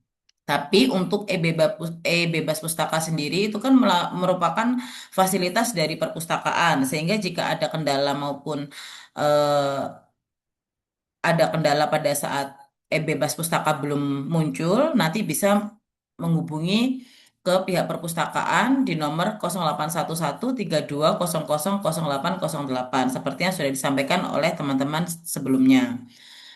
Tapi untuk e-bebas pustaka sendiri itu kan merupakan fasilitas dari perpustakaan, sehingga jika ada kendala maupun ada kendala pada saat e-bebas pustaka belum muncul, nanti bisa menghubungi ke pihak perpustakaan di nomor 081132000808 seperti yang sudah disampaikan oleh teman-teman sebelumnya.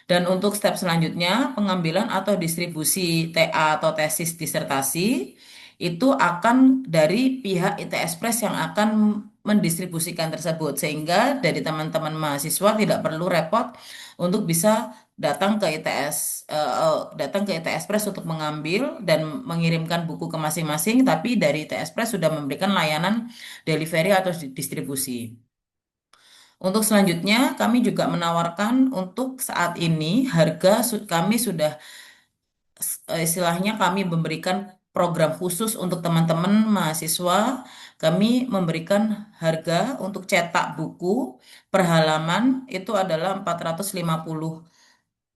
Dan untuk step selanjutnya, pengambilan atau distribusi TA atau tesis disertasi itu akan dari pihak ITS Press yang akan mendistribusikan tersebut, sehingga dari teman-teman mahasiswa tidak perlu repot untuk bisa datang ke ITS Press untuk mengambil dan mengirimkan buku ke masing-masing, tapi dari ITS Press sudah memberikan layanan delivery atau distribusi. Untuk selanjutnya, kami juga menawarkan untuk saat ini harga kami sudah istilahnya kami memberikan program khusus untuk teman-teman mahasiswa. Kami memberikan harga untuk cetak buku per halaman itu adalah 450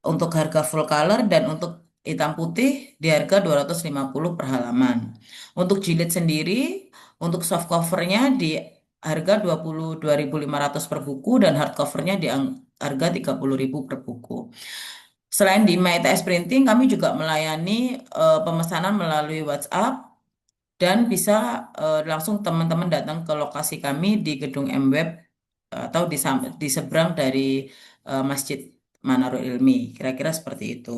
untuk harga full color dan untuk hitam putih di harga 250 per halaman. Untuk jilid sendiri, untuk soft covernya di harga 22.500 per buku dan hard covernya di harga 30.000 per buku. Selain di MyTS Printing, kami juga melayani pemesanan melalui WhatsApp dan bisa langsung teman-teman datang ke lokasi kami di Gedung MWeb atau di seberang dari Masjid Manarul Ilmi. Kira-kira seperti itu.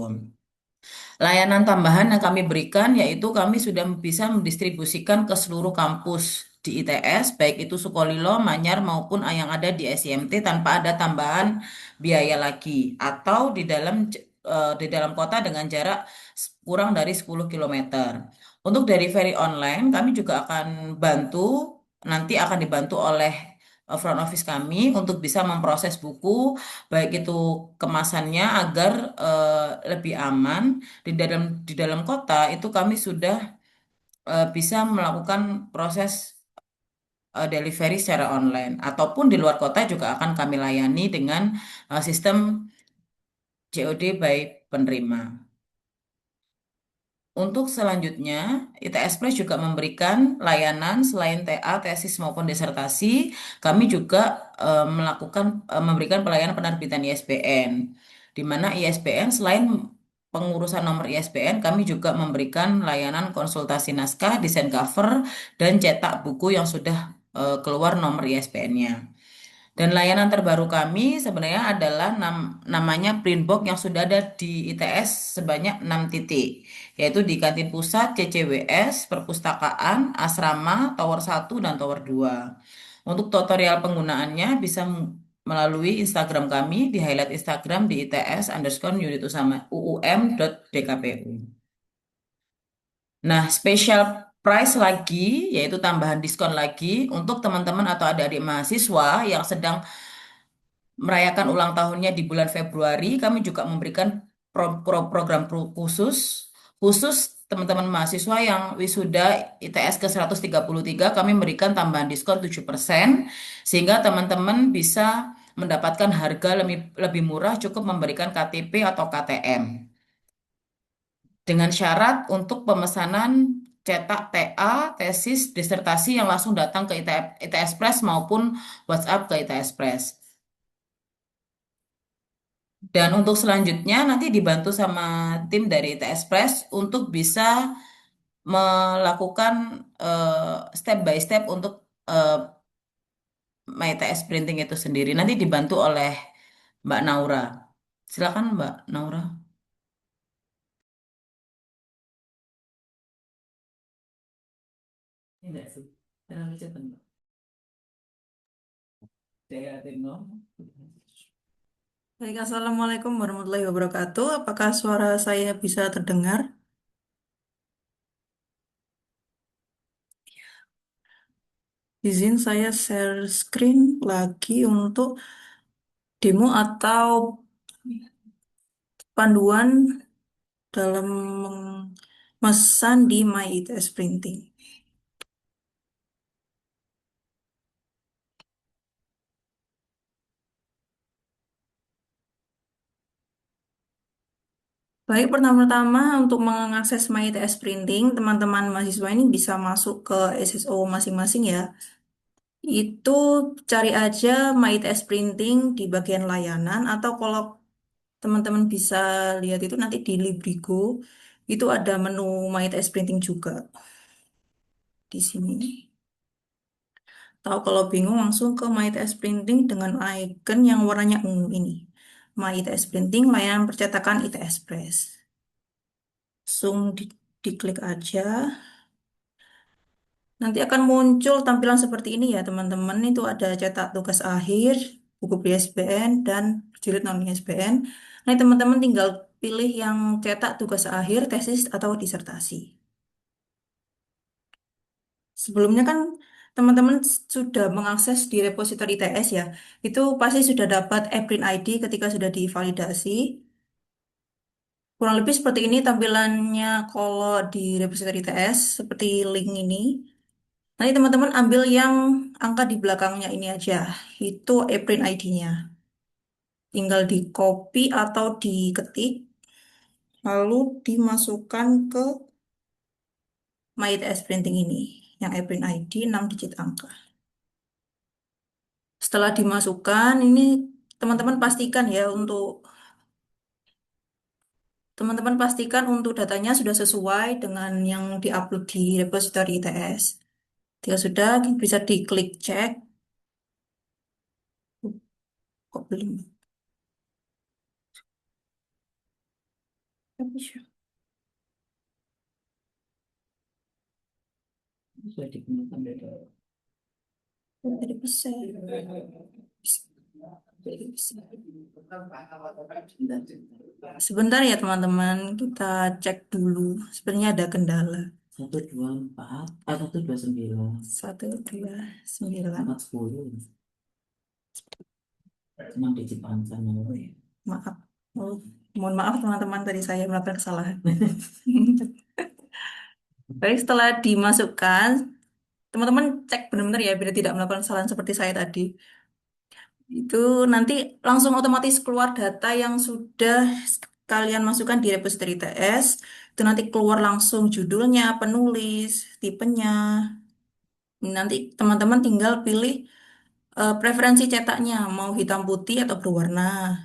Layanan tambahan yang kami berikan yaitu kami sudah bisa mendistribusikan ke seluruh kampus di ITS, baik itu Sukolilo, Manyar maupun yang ada di SIMT tanpa ada tambahan biaya lagi atau di dalam kota dengan jarak kurang dari 10 kilometer. Untuk delivery online kami juga akan nanti akan dibantu oleh front office kami untuk bisa memproses buku baik itu kemasannya agar lebih aman di dalam kota itu kami sudah bisa melakukan proses delivery secara online ataupun di luar kota juga akan kami layani dengan sistem COD by penerima. Untuk selanjutnya, ITS Press juga memberikan layanan selain TA, tesis maupun disertasi, kami juga memberikan pelayanan penerbitan ISBN, di mana ISBN selain pengurusan nomor ISBN, kami juga memberikan layanan konsultasi naskah, desain cover, dan cetak buku yang sudah keluar nomor ISBN-nya. Dan layanan terbaru kami sebenarnya adalah namanya Printbox yang sudah ada di ITS sebanyak 6 titik, yaitu di Kantin Pusat, CCWS, Perpustakaan, Asrama, Tower 1, dan Tower 2. Untuk tutorial penggunaannya bisa melalui Instagram kami, di highlight Instagram di its_UUM.dkpu. Nah, special price lagi, yaitu tambahan diskon lagi untuk teman-teman atau adik-adik mahasiswa yang sedang merayakan ulang tahunnya di bulan Februari, kami juga memberikan program khusus teman-teman mahasiswa yang wisuda ITS ke 133, kami memberikan tambahan diskon 7%, sehingga teman-teman bisa mendapatkan harga lebih murah cukup memberikan KTP atau KTM. Dengan syarat untuk pemesanan cetak TA, tesis, disertasi yang langsung datang ke ITS Press maupun WhatsApp ke ITS Press. Dan untuk selanjutnya nanti dibantu sama tim dari ITS Press untuk bisa melakukan step by step untuk MyTS Printing itu sendiri. Nanti dibantu oleh Mbak Naura. Silakan Mbak Naura. Tidak sih, terlalu cepat Mbak. Baik, Assalamualaikum warahmatullahi wabarakatuh. Apakah suara saya bisa terdengar? Izin saya share screen lagi untuk demo atau panduan dalam memesan di My ITS Printing. Baik, pertama-tama untuk mengakses My ITS Printing, teman-teman mahasiswa ini bisa masuk ke SSO masing-masing ya. Itu cari aja My ITS Printing di bagian layanan atau kalau teman-teman bisa lihat itu nanti di Librigo itu ada menu MyTS Printing juga di sini. Tahu kalau bingung langsung ke MyTS Printing dengan icon yang warnanya ungu ini. MyTS Printing layanan percetakan ITS Press. Langsung diklik aja. Nanti akan muncul tampilan seperti ini ya teman-teman. Itu ada cetak tugas akhir, buku BSBN, dan jilid non ISBN. Nah teman-teman tinggal pilih yang cetak tugas akhir, tesis, atau disertasi. Sebelumnya kan teman-teman sudah mengakses di repositori ITS ya. Itu pasti sudah dapat ePrint ID ketika sudah divalidasi. Kurang lebih seperti ini tampilannya kalau di repositori ITS, seperti link ini. Nanti teman-teman ambil yang angka di belakangnya ini aja, itu ePrint ID-nya. Tinggal di copy atau diketik, lalu dimasukkan ke MyITS Printing ini, yang ePrint ID 6 digit angka. Setelah dimasukkan, ini teman-teman pastikan ya untuk datanya sudah sesuai dengan yang diupload di repository ITS. Jika sudah, bisa diklik cek. Kok belum? Sudah digunakan beda. Tadi bisa. Sebentar ya teman-teman, kita cek dulu. Sebenarnya ada kendala. 124, 129, 129. 410, 6 digit panjang. Maaf. Oh, mohon maaf teman-teman, tadi saya melakukan kesalahan. Baik, setelah dimasukkan, teman-teman cek benar-benar ya, biar tidak melakukan kesalahan seperti saya tadi. Itu nanti langsung otomatis keluar data yang sudah kalian masukkan di repository TS. Itu nanti keluar langsung judulnya, penulis, tipenya. Nanti teman-teman tinggal pilih preferensi cetaknya, mau hitam putih atau berwarna.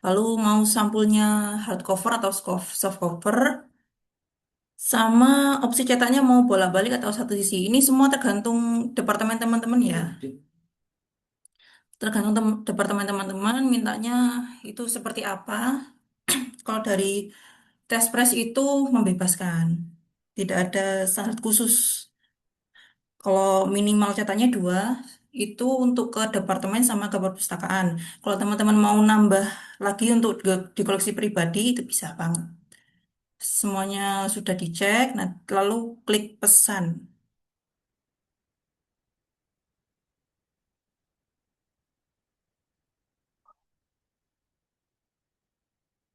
Lalu mau sampulnya hardcover atau softcover. Sama opsi cetaknya mau bolak-balik atau satu sisi. Ini semua tergantung departemen teman-teman ya. Tergantung departemen teman-teman mintanya itu seperti apa. Kalau dari tes press itu membebaskan. Tidak ada standar khusus. Kalau minimal cetaknya 2, itu untuk ke departemen sama ke perpustakaan. Kalau teman-teman mau nambah lagi untuk di koleksi pribadi, itu bisa banget. Semuanya sudah dicek, nah, lalu klik pesan.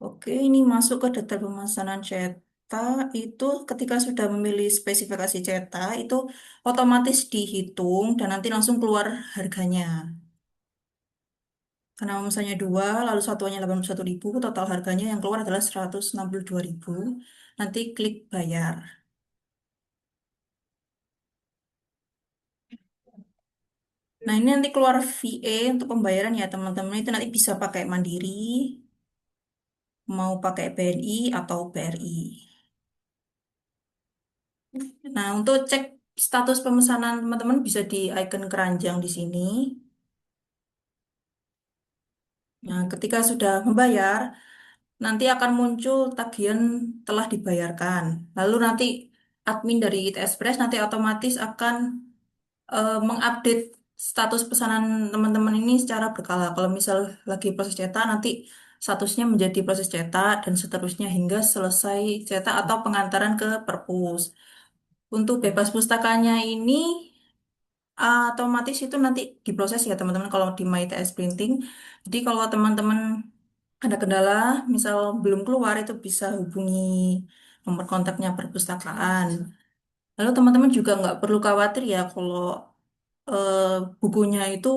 Oke, ini masuk ke detail pemesanan cetak. Itu ketika sudah memilih spesifikasi cetak, itu otomatis dihitung dan nanti langsung keluar harganya. Karena misalnya 2, lalu satuannya 81.000, total harganya yang keluar adalah 162.000. Nanti klik bayar. Nah, ini nanti keluar VA untuk pembayaran ya teman-teman. Itu nanti bisa pakai Mandiri, mau pakai BNI atau BRI. Nah, untuk cek status pemesanan teman-teman bisa di icon keranjang di sini. Nah, ketika sudah membayar, nanti akan muncul tagihan telah dibayarkan. Lalu nanti admin dari ITS Press nanti otomatis akan mengupdate status pesanan teman-teman ini secara berkala. Kalau misal lagi proses cetak, nanti statusnya menjadi proses cetak dan seterusnya hingga selesai cetak atau pengantaran ke perpus. Untuk bebas pustakanya ini otomatis itu nanti diproses ya teman-teman kalau di MyTS Printing. Jadi kalau teman-teman ada kendala, misal belum keluar itu bisa hubungi nomor kontaknya perpustakaan. Lalu teman-teman juga nggak perlu khawatir ya kalau eh, bukunya itu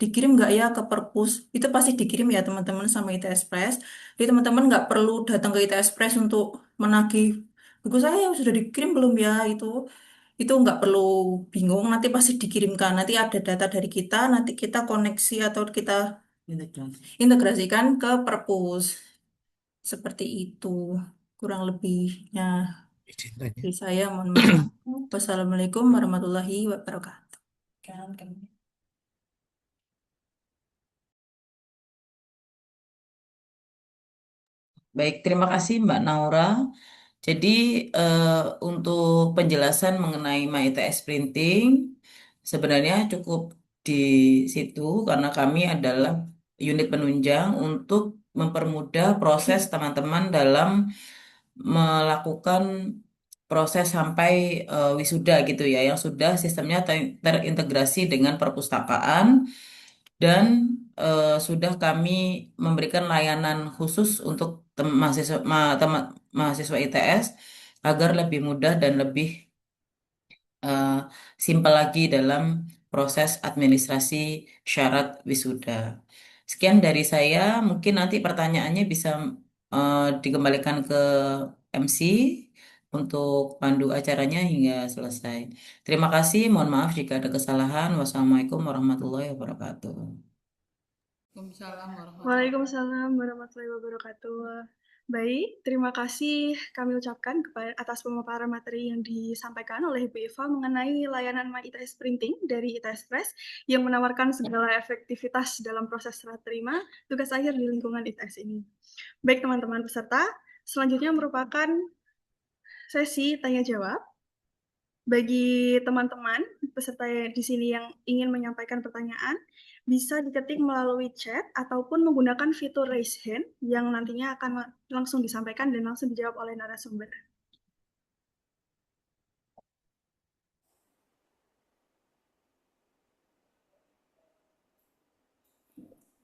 dikirim nggak ya ke perpus. Itu pasti dikirim ya teman-teman sama ITS Press. Jadi teman-teman nggak perlu datang ke ITS Press untuk menagih buku saya sudah dikirim belum ya itu nggak perlu bingung nanti pasti dikirimkan nanti ada data dari kita nanti kita koneksi atau kita Integrasi. integrasikan ke perpus Seperti itu kurang lebihnya dari saya, mohon maaf. Wassalamualaikum warahmatullahi wabarakatuh. Baik, terima kasih Mbak Naura. Jadi untuk penjelasan mengenai MyITS Printing sebenarnya cukup di situ karena kami adalah unit penunjang untuk mempermudah proses teman-teman dalam melakukan proses sampai wisuda gitu ya, yang sudah sistemnya terintegrasi dengan perpustakaan dan sudah kami memberikan layanan khusus untuk mahasiswa ITS agar lebih mudah dan lebih eh, simpel lagi dalam proses administrasi syarat wisuda. Sekian dari saya, mungkin nanti pertanyaannya bisa dikembalikan ke MC untuk pandu acaranya hingga selesai. Terima kasih, mohon maaf jika ada kesalahan. Wassalamualaikum warahmatullahi wabarakatuh. Waalaikumsalam warahmatullahi Waalaikumsalam warahmatullahi wabarakatuh. Baik, terima kasih kami ucapkan atas pemaparan materi yang disampaikan oleh Bu Eva mengenai layanan MyITS Printing dari ITS Press yang menawarkan segala efektivitas dalam proses serah terima tugas akhir di lingkungan ITS ini. Baik teman-teman peserta, selanjutnya merupakan sesi tanya jawab. Bagi teman-teman peserta di sini yang ingin menyampaikan pertanyaan, bisa diketik melalui chat ataupun menggunakan fitur raise hand yang nantinya akan langsung disampaikan dan langsung dijawab oleh narasumber.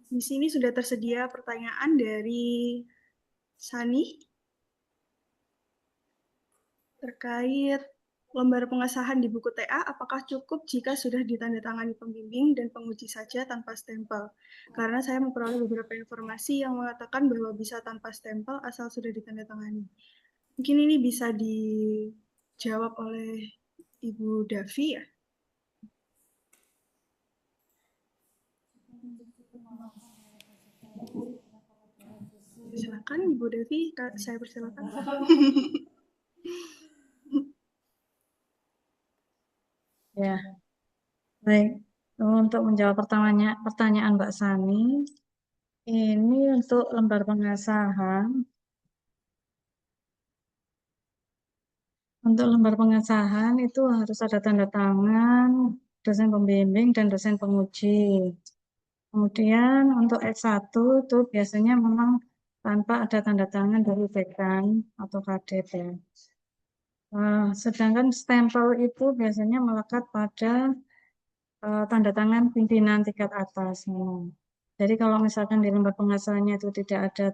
Di sini sudah tersedia pertanyaan dari Sani terkait lembar pengesahan di buku TA, apakah cukup jika sudah ditandatangani pembimbing dan penguji saja tanpa stempel? Karena saya memperoleh beberapa informasi yang mengatakan bahwa bisa tanpa stempel asal sudah ditandatangani. Mungkin ini bisa dijawab oleh Ibu Davi ya. Silakan Ibu Davi, saya persilakan. Ya, baik. Untuk menjawab pertanyaan Mbak Sani, ini untuk lembar pengesahan. Untuk lembar pengesahan itu harus ada tanda tangan dosen pembimbing dan dosen penguji. Kemudian untuk S1 itu biasanya memang tanpa ada tanda tangan dari dekan atau kadep ya. Sedangkan stempel itu biasanya melekat pada tanda tangan pimpinan tingkat atas. Jadi kalau misalkan di lembar pengesahannya itu tidak ada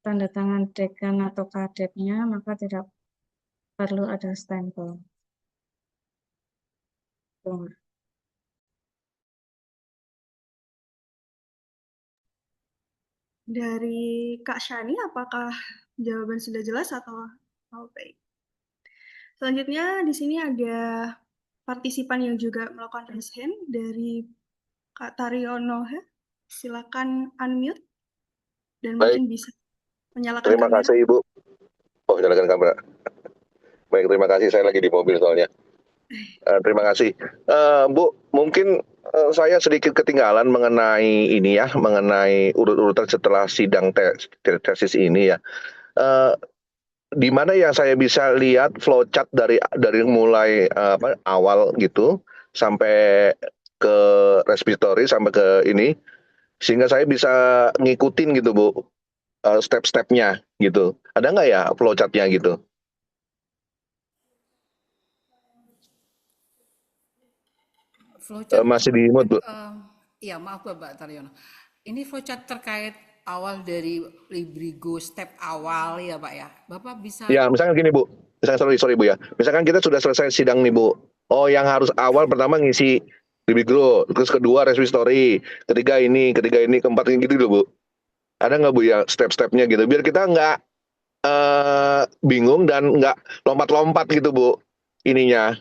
tanda tangan dekan atau kadepnya, maka tidak perlu ada stempel. Dari Kak Shani, apakah jawaban sudah jelas atau baik? Selanjutnya di sini ada partisipan yang juga melakukan raise hand dari Kak Taryono. Silakan unmute dan Baik. mungkin bisa menyalakan Terima kamera. kasih Ibu. Oh, nyalakan kamera. Baik, terima kasih. Saya lagi di mobil soalnya. Terima kasih. Bu, mungkin saya sedikit ketinggalan mengenai ini ya, mengenai urut-urutan setelah sidang tesis ini ya. Di mana yang saya bisa lihat flowchart dari mulai awal gitu sampai ke respiratory sampai ke ini, sehingga saya bisa ngikutin gitu Bu, step-stepnya gitu. Ada nggak ya flowchartnya gitu? Flowchart Masih di mute Bu. ya maaf Bapak Taryono. Ini flowchart terkait awal dari Librigo step awal ya Pak ya. Bapak bisa Ya, misalkan gini Bu. Misalkan sorry Bu ya. Misalkan kita sudah selesai sidang nih Bu. Oh, yang harus awal pertama ngisi Libigro, terus kedua respiratory, ketiga ini, keempat ini gitu loh Bu. Ada nggak Bu ya step-stepnya gitu? Biar kita nggak bingung dan nggak lompat-lompat gitu Bu. Ininya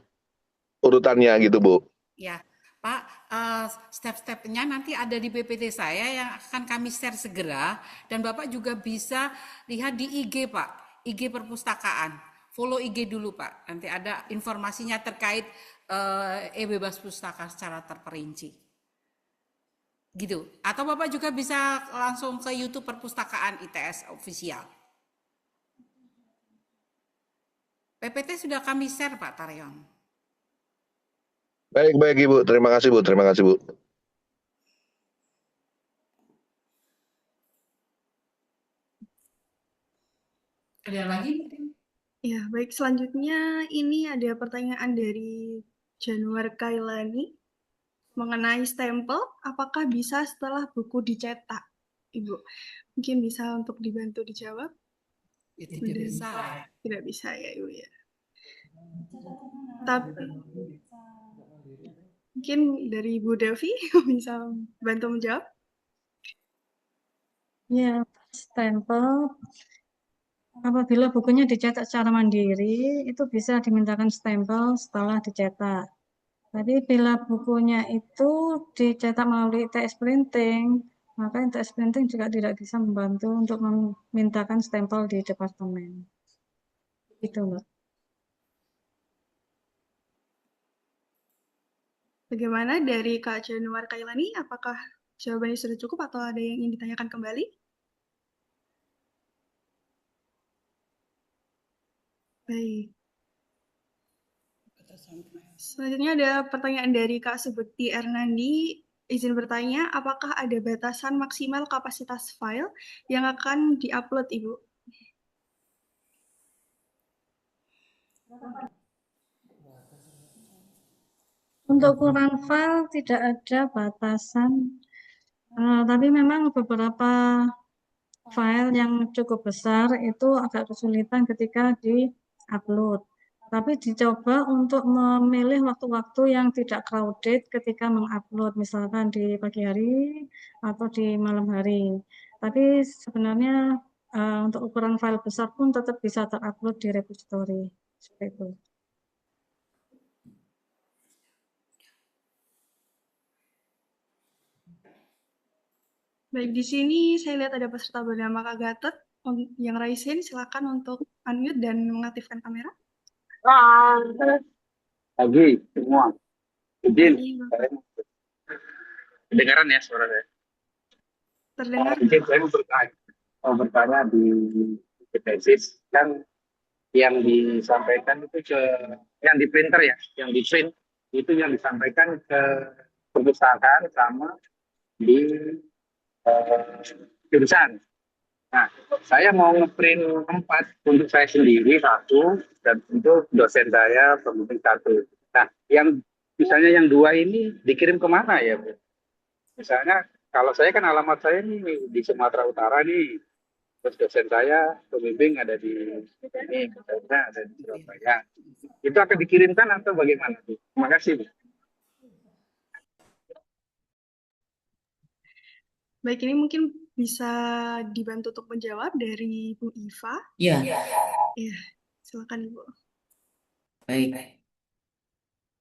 urutannya gitu Bu. ya Pak, step-stepnya nanti ada di PPT saya yang akan kami share segera, dan Bapak juga bisa lihat di IG Pak, IG perpustakaan. Follow IG dulu Pak, nanti ada informasinya terkait e-bebas pustaka secara terperinci. Gitu. Atau Bapak juga bisa langsung ke YouTube Perpustakaan ITS Official. PPT sudah kami share Pak Taryon. Baik, baik Ibu. Terima kasih Bu. Terima kasih Bu. Ada lagi? Ya, baik. Selanjutnya ini ada pertanyaan dari Januar Kailani mengenai stempel. Apakah bisa setelah buku dicetak, Ibu? Mungkin bisa untuk dibantu dijawab. Ya, tidak bisa. Tidak bisa ya, Ibu ya. Tapi mungkin dari Ibu Devi bisa bantu menjawab. Ya, stempel apabila bukunya dicetak secara mandiri, itu bisa dimintakan stempel setelah dicetak. Tapi bila bukunya itu dicetak melalui ITS Printing, maka ITS Printing juga tidak bisa membantu untuk memintakan stempel di departemen. Itu, Mbak. Bagaimana dari Kak Januar Kailani? Apakah jawabannya sudah cukup atau ada yang ingin ditanyakan kembali? Baik. Selanjutnya ada pertanyaan dari Kak Subekti Ernandi. Izin bertanya, apakah ada batasan maksimal kapasitas file yang akan diupload, Ibu? Untuk ukuran file tidak ada batasan, tapi memang beberapa file yang cukup besar itu agak kesulitan ketika di-upload. Tapi dicoba untuk memilih waktu-waktu yang tidak crowded ketika mengupload, misalkan di pagi hari atau di malam hari. Tapi sebenarnya untuk ukuran file besar pun tetap bisa terupload di repository. Seperti itu. Baik, di sini saya lihat ada peserta bernama Kak Gatot yang raisin. Silakan untuk unmute dan mengaktifkan kamera. Pagi semua. Izin, Pagi, Bapak. saya kedengaran ya suara saya. Terdengar. Izin saya mau bertanya di tesis kan yang disampaikan itu yang di printer ya, yang di print itu yang disampaikan ke perpustakaan sama di jurusan. Nah, saya mau ngeprint 4 untuk saya sendiri 1 dan untuk dosen saya pembimbing 1. Nah, yang misalnya yang 2 ini dikirim kemana ya, Bu? Misalnya kalau saya kan alamat saya nih di Sumatera Utara nih, terus dosen saya pembimbing ada di ini, misalnya ada di Surabaya. Itu akan dikirimkan atau bagaimana, Bu? Terima kasih, Bu. Baik, ini mungkin bisa dibantu untuk menjawab dari Bu Iva. Ya, Ya, silakan Ibu. baik.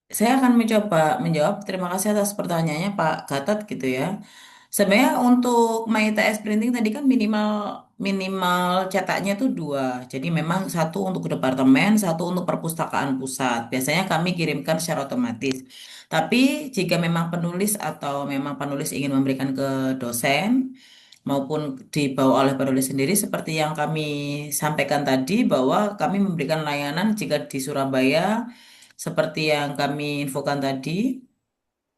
Saya akan mencoba menjawab. Terima kasih atas pertanyaannya Pak Gatot gitu ya. Sebenarnya untuk MyITS Printing tadi kan minimal cetaknya itu 2. Jadi memang 1 untuk departemen, 1 untuk perpustakaan pusat. Biasanya kami kirimkan secara otomatis. Tapi jika memang penulis atau memang penulis ingin memberikan ke dosen maupun dibawa oleh penulis sendiri seperti yang kami sampaikan tadi bahwa kami memberikan layanan jika di Surabaya seperti yang kami infokan tadi.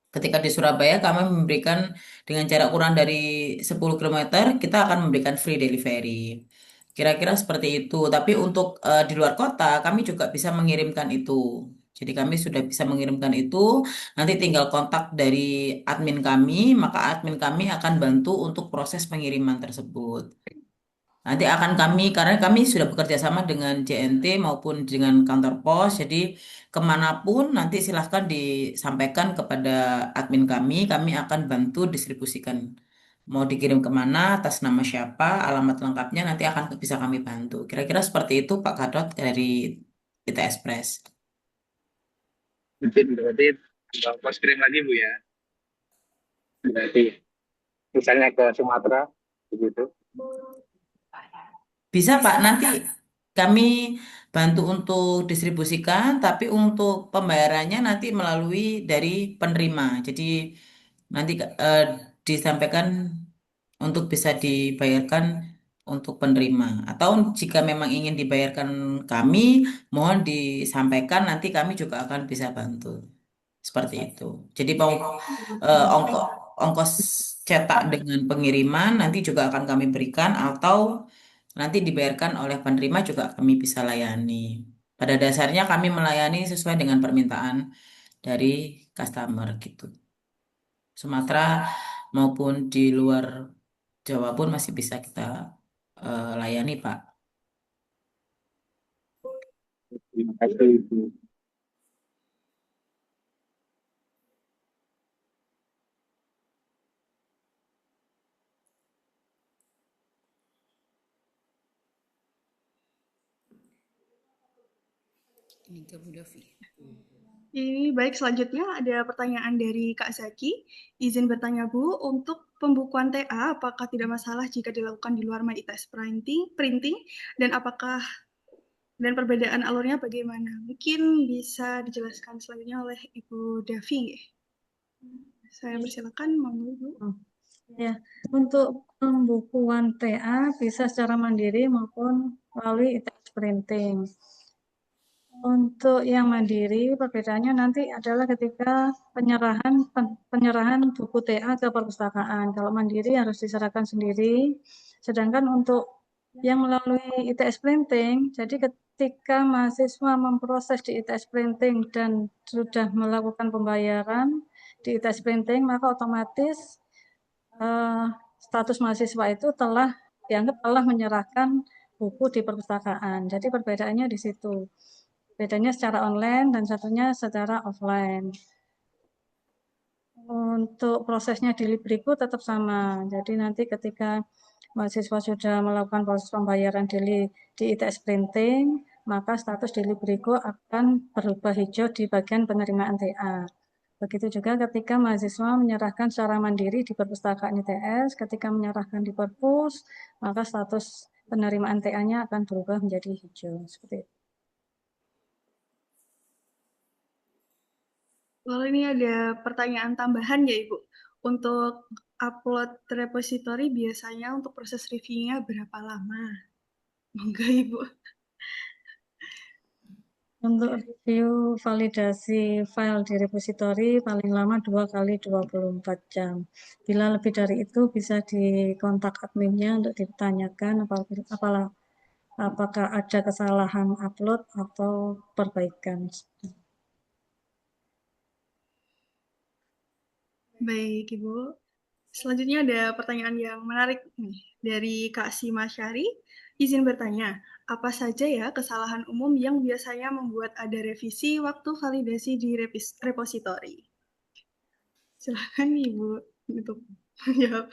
Ketika di Surabaya kami memberikan dengan jarak kurang dari 10 kilometer, kita akan memberikan free delivery. Kira-kira seperti itu. Tapi untuk di luar kota kami juga bisa mengirimkan itu. Jadi kami sudah bisa mengirimkan itu. Nanti tinggal kontak dari admin kami, maka admin kami akan bantu untuk proses pengiriman tersebut. Nanti akan karena kami sudah bekerja sama dengan JNT maupun dengan kantor pos, jadi kemanapun nanti silahkan disampaikan kepada admin kami akan bantu distribusikan. Mau dikirim kemana, atas nama siapa, alamat lengkapnya nanti akan bisa kami bantu. Kira-kira seperti itu Pak Kadot dari ITS Press. Mungkin berarti pos kirim lagi, Bu ya. Berarti misalnya ke Sumatera begitu. Bisa Pak, nanti kami bantu untuk distribusikan, tapi untuk pembayarannya nanti melalui dari penerima. Jadi nanti disampaikan untuk bisa dibayarkan untuk penerima. Atau jika memang ingin dibayarkan kami, mohon disampaikan, nanti kami juga akan bisa bantu. Seperti itu. Jadi mau ongkos cetak dengan pengiriman nanti juga akan kami berikan atau nanti dibayarkan oleh penerima juga kami bisa layani. Pada dasarnya kami melayani sesuai dengan permintaan dari customer gitu. Sumatera maupun di luar Jawa pun masih bisa kita layani, Pak. Terima kasih Ibu. Ini ke Bu Davi. Ini baik, selanjutnya ada pertanyaan dari Kak Zaki. Izin bertanya Bu, untuk pembukuan TA apakah tidak masalah jika dilakukan di luar MyITS printing dan apakah dan perbedaan alurnya bagaimana? Mungkin bisa dijelaskan selanjutnya oleh Ibu Davi. Saya persilakan, monggo Bu. Ya, untuk pembukuan TA bisa secara mandiri maupun melalui ITS printing. Untuk yang mandiri, perbedaannya nanti adalah ketika penyerahan buku TA ke perpustakaan. Kalau mandiri harus diserahkan sendiri, sedangkan untuk yang melalui ITS printing, jadi ketika mahasiswa memproses di ITS printing dan sudah melakukan pembayaran di ITS printing, maka otomatis status mahasiswa itu dianggap telah menyerahkan buku di perpustakaan. Jadi perbedaannya di situ. Bedanya secara online dan satunya secara offline. Untuk prosesnya di Libriku tetap sama. Jadi nanti ketika mahasiswa sudah melakukan proses pembayaran di ITS printing, maka status di Libriku akan berubah hijau di bagian penerimaan TA. Begitu juga ketika mahasiswa menyerahkan secara mandiri di perpustakaan ITS, ketika menyerahkan di perpus, maka status penerimaan TA-nya akan berubah menjadi hijau. Seperti itu. Lalu ini ada pertanyaan tambahan ya Ibu. Untuk upload repository biasanya untuk proses reviewnya berapa lama? Monggo Ibu. Untuk review validasi file di repository paling lama 2 kali 24 jam. Bila lebih dari itu bisa dikontak adminnya untuk ditanyakan apakah ada kesalahan upload atau perbaikan. Baik Ibu. Selanjutnya ada pertanyaan yang menarik nih dari Kak Sima Syari. Izin bertanya, apa saja ya kesalahan umum yang biasanya membuat ada revisi waktu validasi di repository? Silakan Ibu untuk menjawab.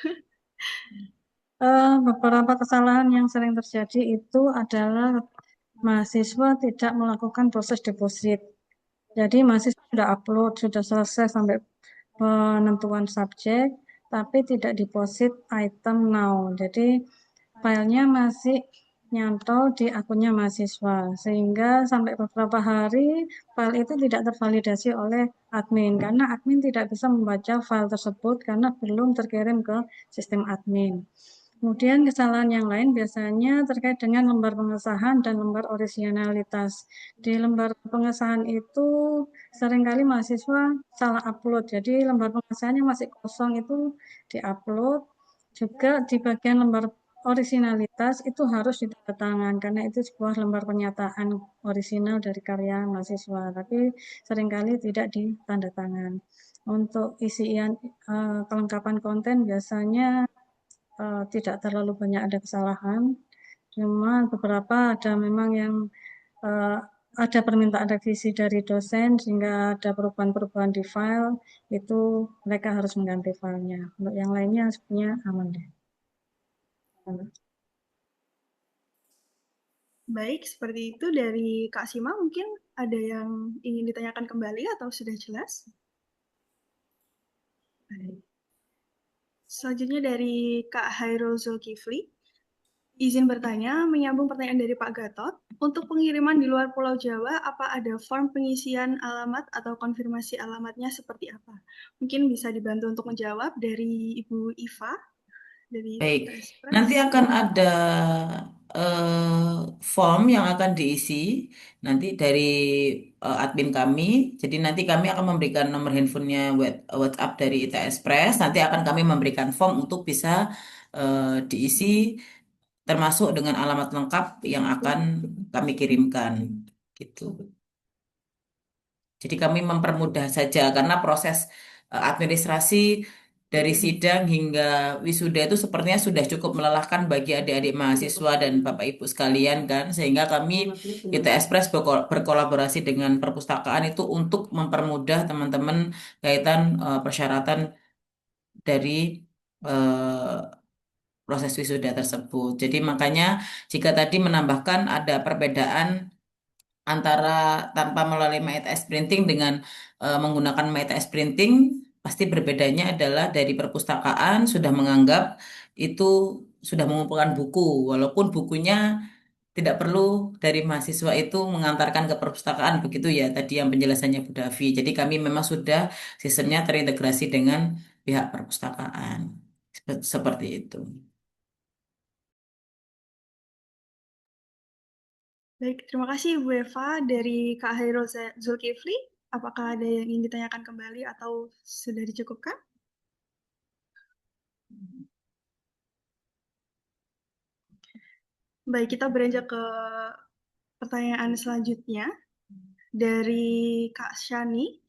Beberapa kesalahan yang sering terjadi itu adalah mahasiswa tidak melakukan proses deposit. Jadi mahasiswa sudah upload, sudah selesai sampai penentuan subjek, tapi tidak deposit item now. Jadi filenya masih nyantol di akunnya mahasiswa, sehingga sampai beberapa hari file itu tidak tervalidasi oleh admin, karena admin tidak bisa membaca file tersebut karena belum terkirim ke sistem admin. Kemudian kesalahan yang lain biasanya terkait dengan lembar pengesahan dan lembar originalitas. Di lembar pengesahan itu seringkali mahasiswa salah upload. Jadi lembar pengesahannya masih kosong itu diupload. Juga di bagian lembar originalitas itu harus ditandatangan karena itu sebuah lembar pernyataan orisinal dari karya mahasiswa. Tapi seringkali tidak ditandatangan. Untuk isian kelengkapan konten biasanya tidak terlalu banyak ada kesalahan, cuma beberapa ada memang yang ada permintaan revisi dari dosen sehingga ada perubahan-perubahan di file, itu mereka harus mengganti filenya. Untuk yang lainnya sebenarnya aman deh. Baik, seperti itu dari Kak Sima. Mungkin ada yang ingin ditanyakan kembali atau sudah jelas? Baik. Selanjutnya dari Kak Hairul Zulkifli. Izin bertanya, menyambung pertanyaan dari Pak Gatot, untuk pengiriman di luar Pulau Jawa, apa ada form pengisian alamat atau konfirmasi alamatnya seperti apa? Mungkin bisa dibantu untuk menjawab dari Ibu Iva, dari Baik, PTS nanti Press. akan ada form yang akan diisi nanti dari admin kami. Jadi nanti kami akan memberikan nomor handphonenya WhatsApp dari ITS Press. Nanti akan kami memberikan form untuk bisa diisi termasuk dengan alamat lengkap yang akan kami kirimkan. Gitu. Jadi kami mempermudah saja karena proses administrasi dari sidang hingga wisuda itu sepertinya sudah cukup melelahkan bagi adik-adik mahasiswa dan Bapak Ibu sekalian kan, sehingga kami ITS Press berkolaborasi dengan perpustakaan itu untuk mempermudah teman-teman kaitan persyaratan dari eh, proses wisuda tersebut. Jadi makanya jika tadi menambahkan ada perbedaan antara tanpa melalui MyITS Printing dengan menggunakan MyITS Printing, pasti berbedanya adalah dari perpustakaan sudah menganggap itu sudah mengumpulkan buku, walaupun bukunya tidak perlu dari mahasiswa itu mengantarkan ke perpustakaan, begitu ya tadi yang penjelasannya Bu Davi. Jadi kami memang sudah sistemnya terintegrasi dengan pihak perpustakaan. Seperti itu. Baik, terima kasih Bu Eva. Dari Kak Hairul Zulkifli, apakah ada yang ingin ditanyakan kembali atau sudah dicukupkan? Baik, kita beranjak ke pertanyaan selanjutnya dari Kak Shani.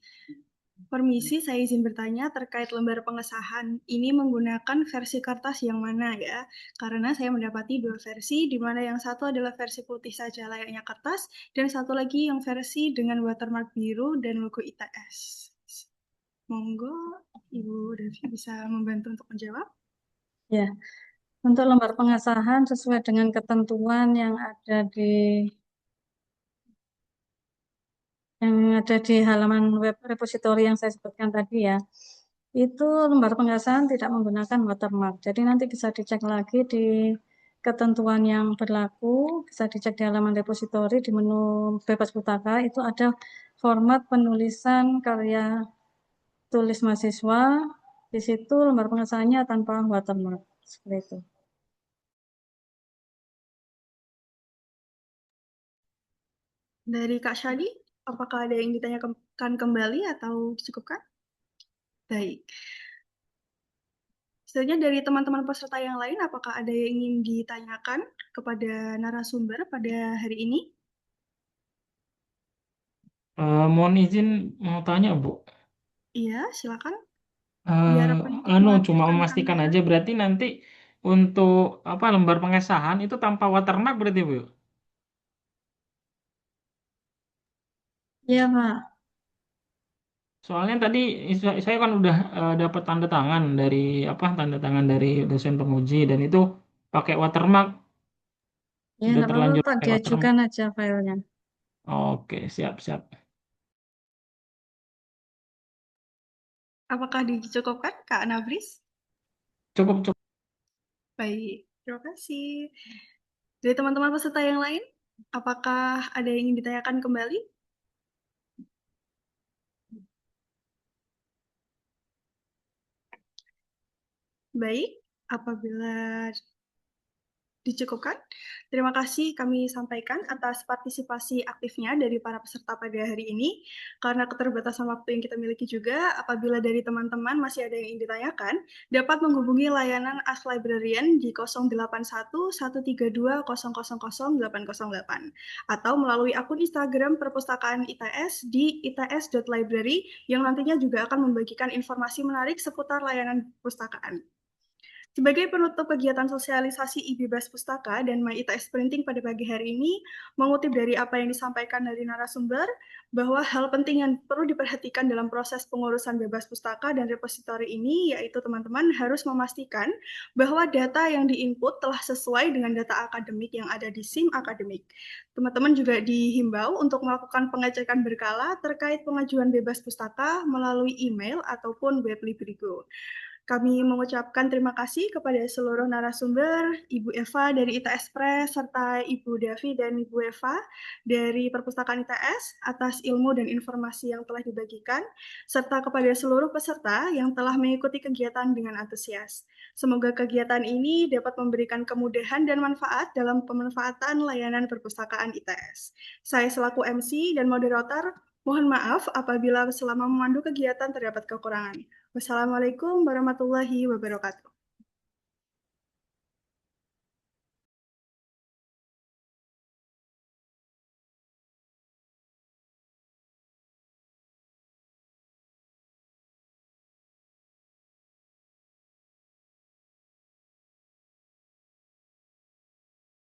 Permisi, saya izin bertanya terkait lembar pengesahan. Ini menggunakan versi kertas yang mana ya? Karena saya mendapati dua versi, di mana yang satu adalah versi putih saja layaknya kertas, dan satu lagi yang versi dengan watermark biru dan logo ITS. Monggo, Ibu Devi bisa membantu untuk menjawab. Ya, untuk lembar pengesahan sesuai dengan ketentuan yang ada di halaman web repositori yang saya sebutkan tadi ya, itu lembar pengesahan tidak menggunakan watermark. Jadi nanti bisa dicek lagi di ketentuan yang berlaku, bisa dicek di halaman repositori di menu bebas pustaka itu ada format penulisan karya tulis mahasiswa. Di situ lembar pengesahannya tanpa watermark seperti itu. Dari Kak Shadi, apakah ada yang ditanyakan kembali atau dicukupkan? Baik. Selanjutnya dari teman-teman peserta yang lain, apakah ada yang ingin ditanyakan kepada narasumber pada hari ini? Mohon izin mau tanya, Bu. Iya, silakan. Diharapkan Cuma mematikan memastikan kamera. aja berarti nanti untuk apa lembar pengesahan itu tanpa watermark berarti, Bu? Iya, Pak. Soalnya tadi saya kan udah dapat tanda tangan dari tanda tangan dari dosen penguji dan itu pakai watermark, Ya, udah nggak apa-apa, terlanjur Pak. pakai watermark. Diajukan aja filenya. Oke, siap. Apakah dicukupkan, Kak Nabris? Cukup. Baik, terima kasih. Dari teman-teman peserta yang lain, apakah ada yang ingin ditanyakan kembali? Baik, apabila dicukupkan. Terima kasih kami sampaikan atas partisipasi aktifnya dari para peserta pada hari ini. Karena keterbatasan waktu yang kita miliki juga, apabila dari teman-teman masih ada yang ingin ditanyakan, dapat menghubungi layanan Ask Librarian di 081 132 000 808 atau melalui akun Instagram Perpustakaan ITS di its.library yang nantinya juga akan membagikan informasi menarik seputar layanan perpustakaan. Sebagai penutup kegiatan sosialisasi e-bebas pustaka dan My ITS Printing pada pagi hari ini, mengutip dari apa yang disampaikan dari narasumber, bahwa hal penting yang perlu diperhatikan dalam proses pengurusan bebas pustaka dan repositori ini, yaitu teman-teman harus memastikan bahwa data yang diinput telah sesuai dengan data akademik yang ada di SIM akademik. Teman-teman juga dihimbau untuk melakukan pengecekan berkala terkait pengajuan bebas pustaka melalui email ataupun web Librigo. Kami mengucapkan terima kasih kepada seluruh narasumber, Ibu Eva dari ITS Press, serta Ibu Davi dan Ibu Eva dari Perpustakaan ITS atas ilmu dan informasi yang telah dibagikan, serta kepada seluruh peserta yang telah mengikuti kegiatan dengan antusias. Semoga kegiatan ini dapat memberikan kemudahan dan manfaat dalam pemanfaatan layanan perpustakaan ITS. Saya selaku MC dan moderator, mohon maaf apabila selama memandu kegiatan terdapat kekurangan. Wassalamualaikum warahmatullahi wabarakatuh.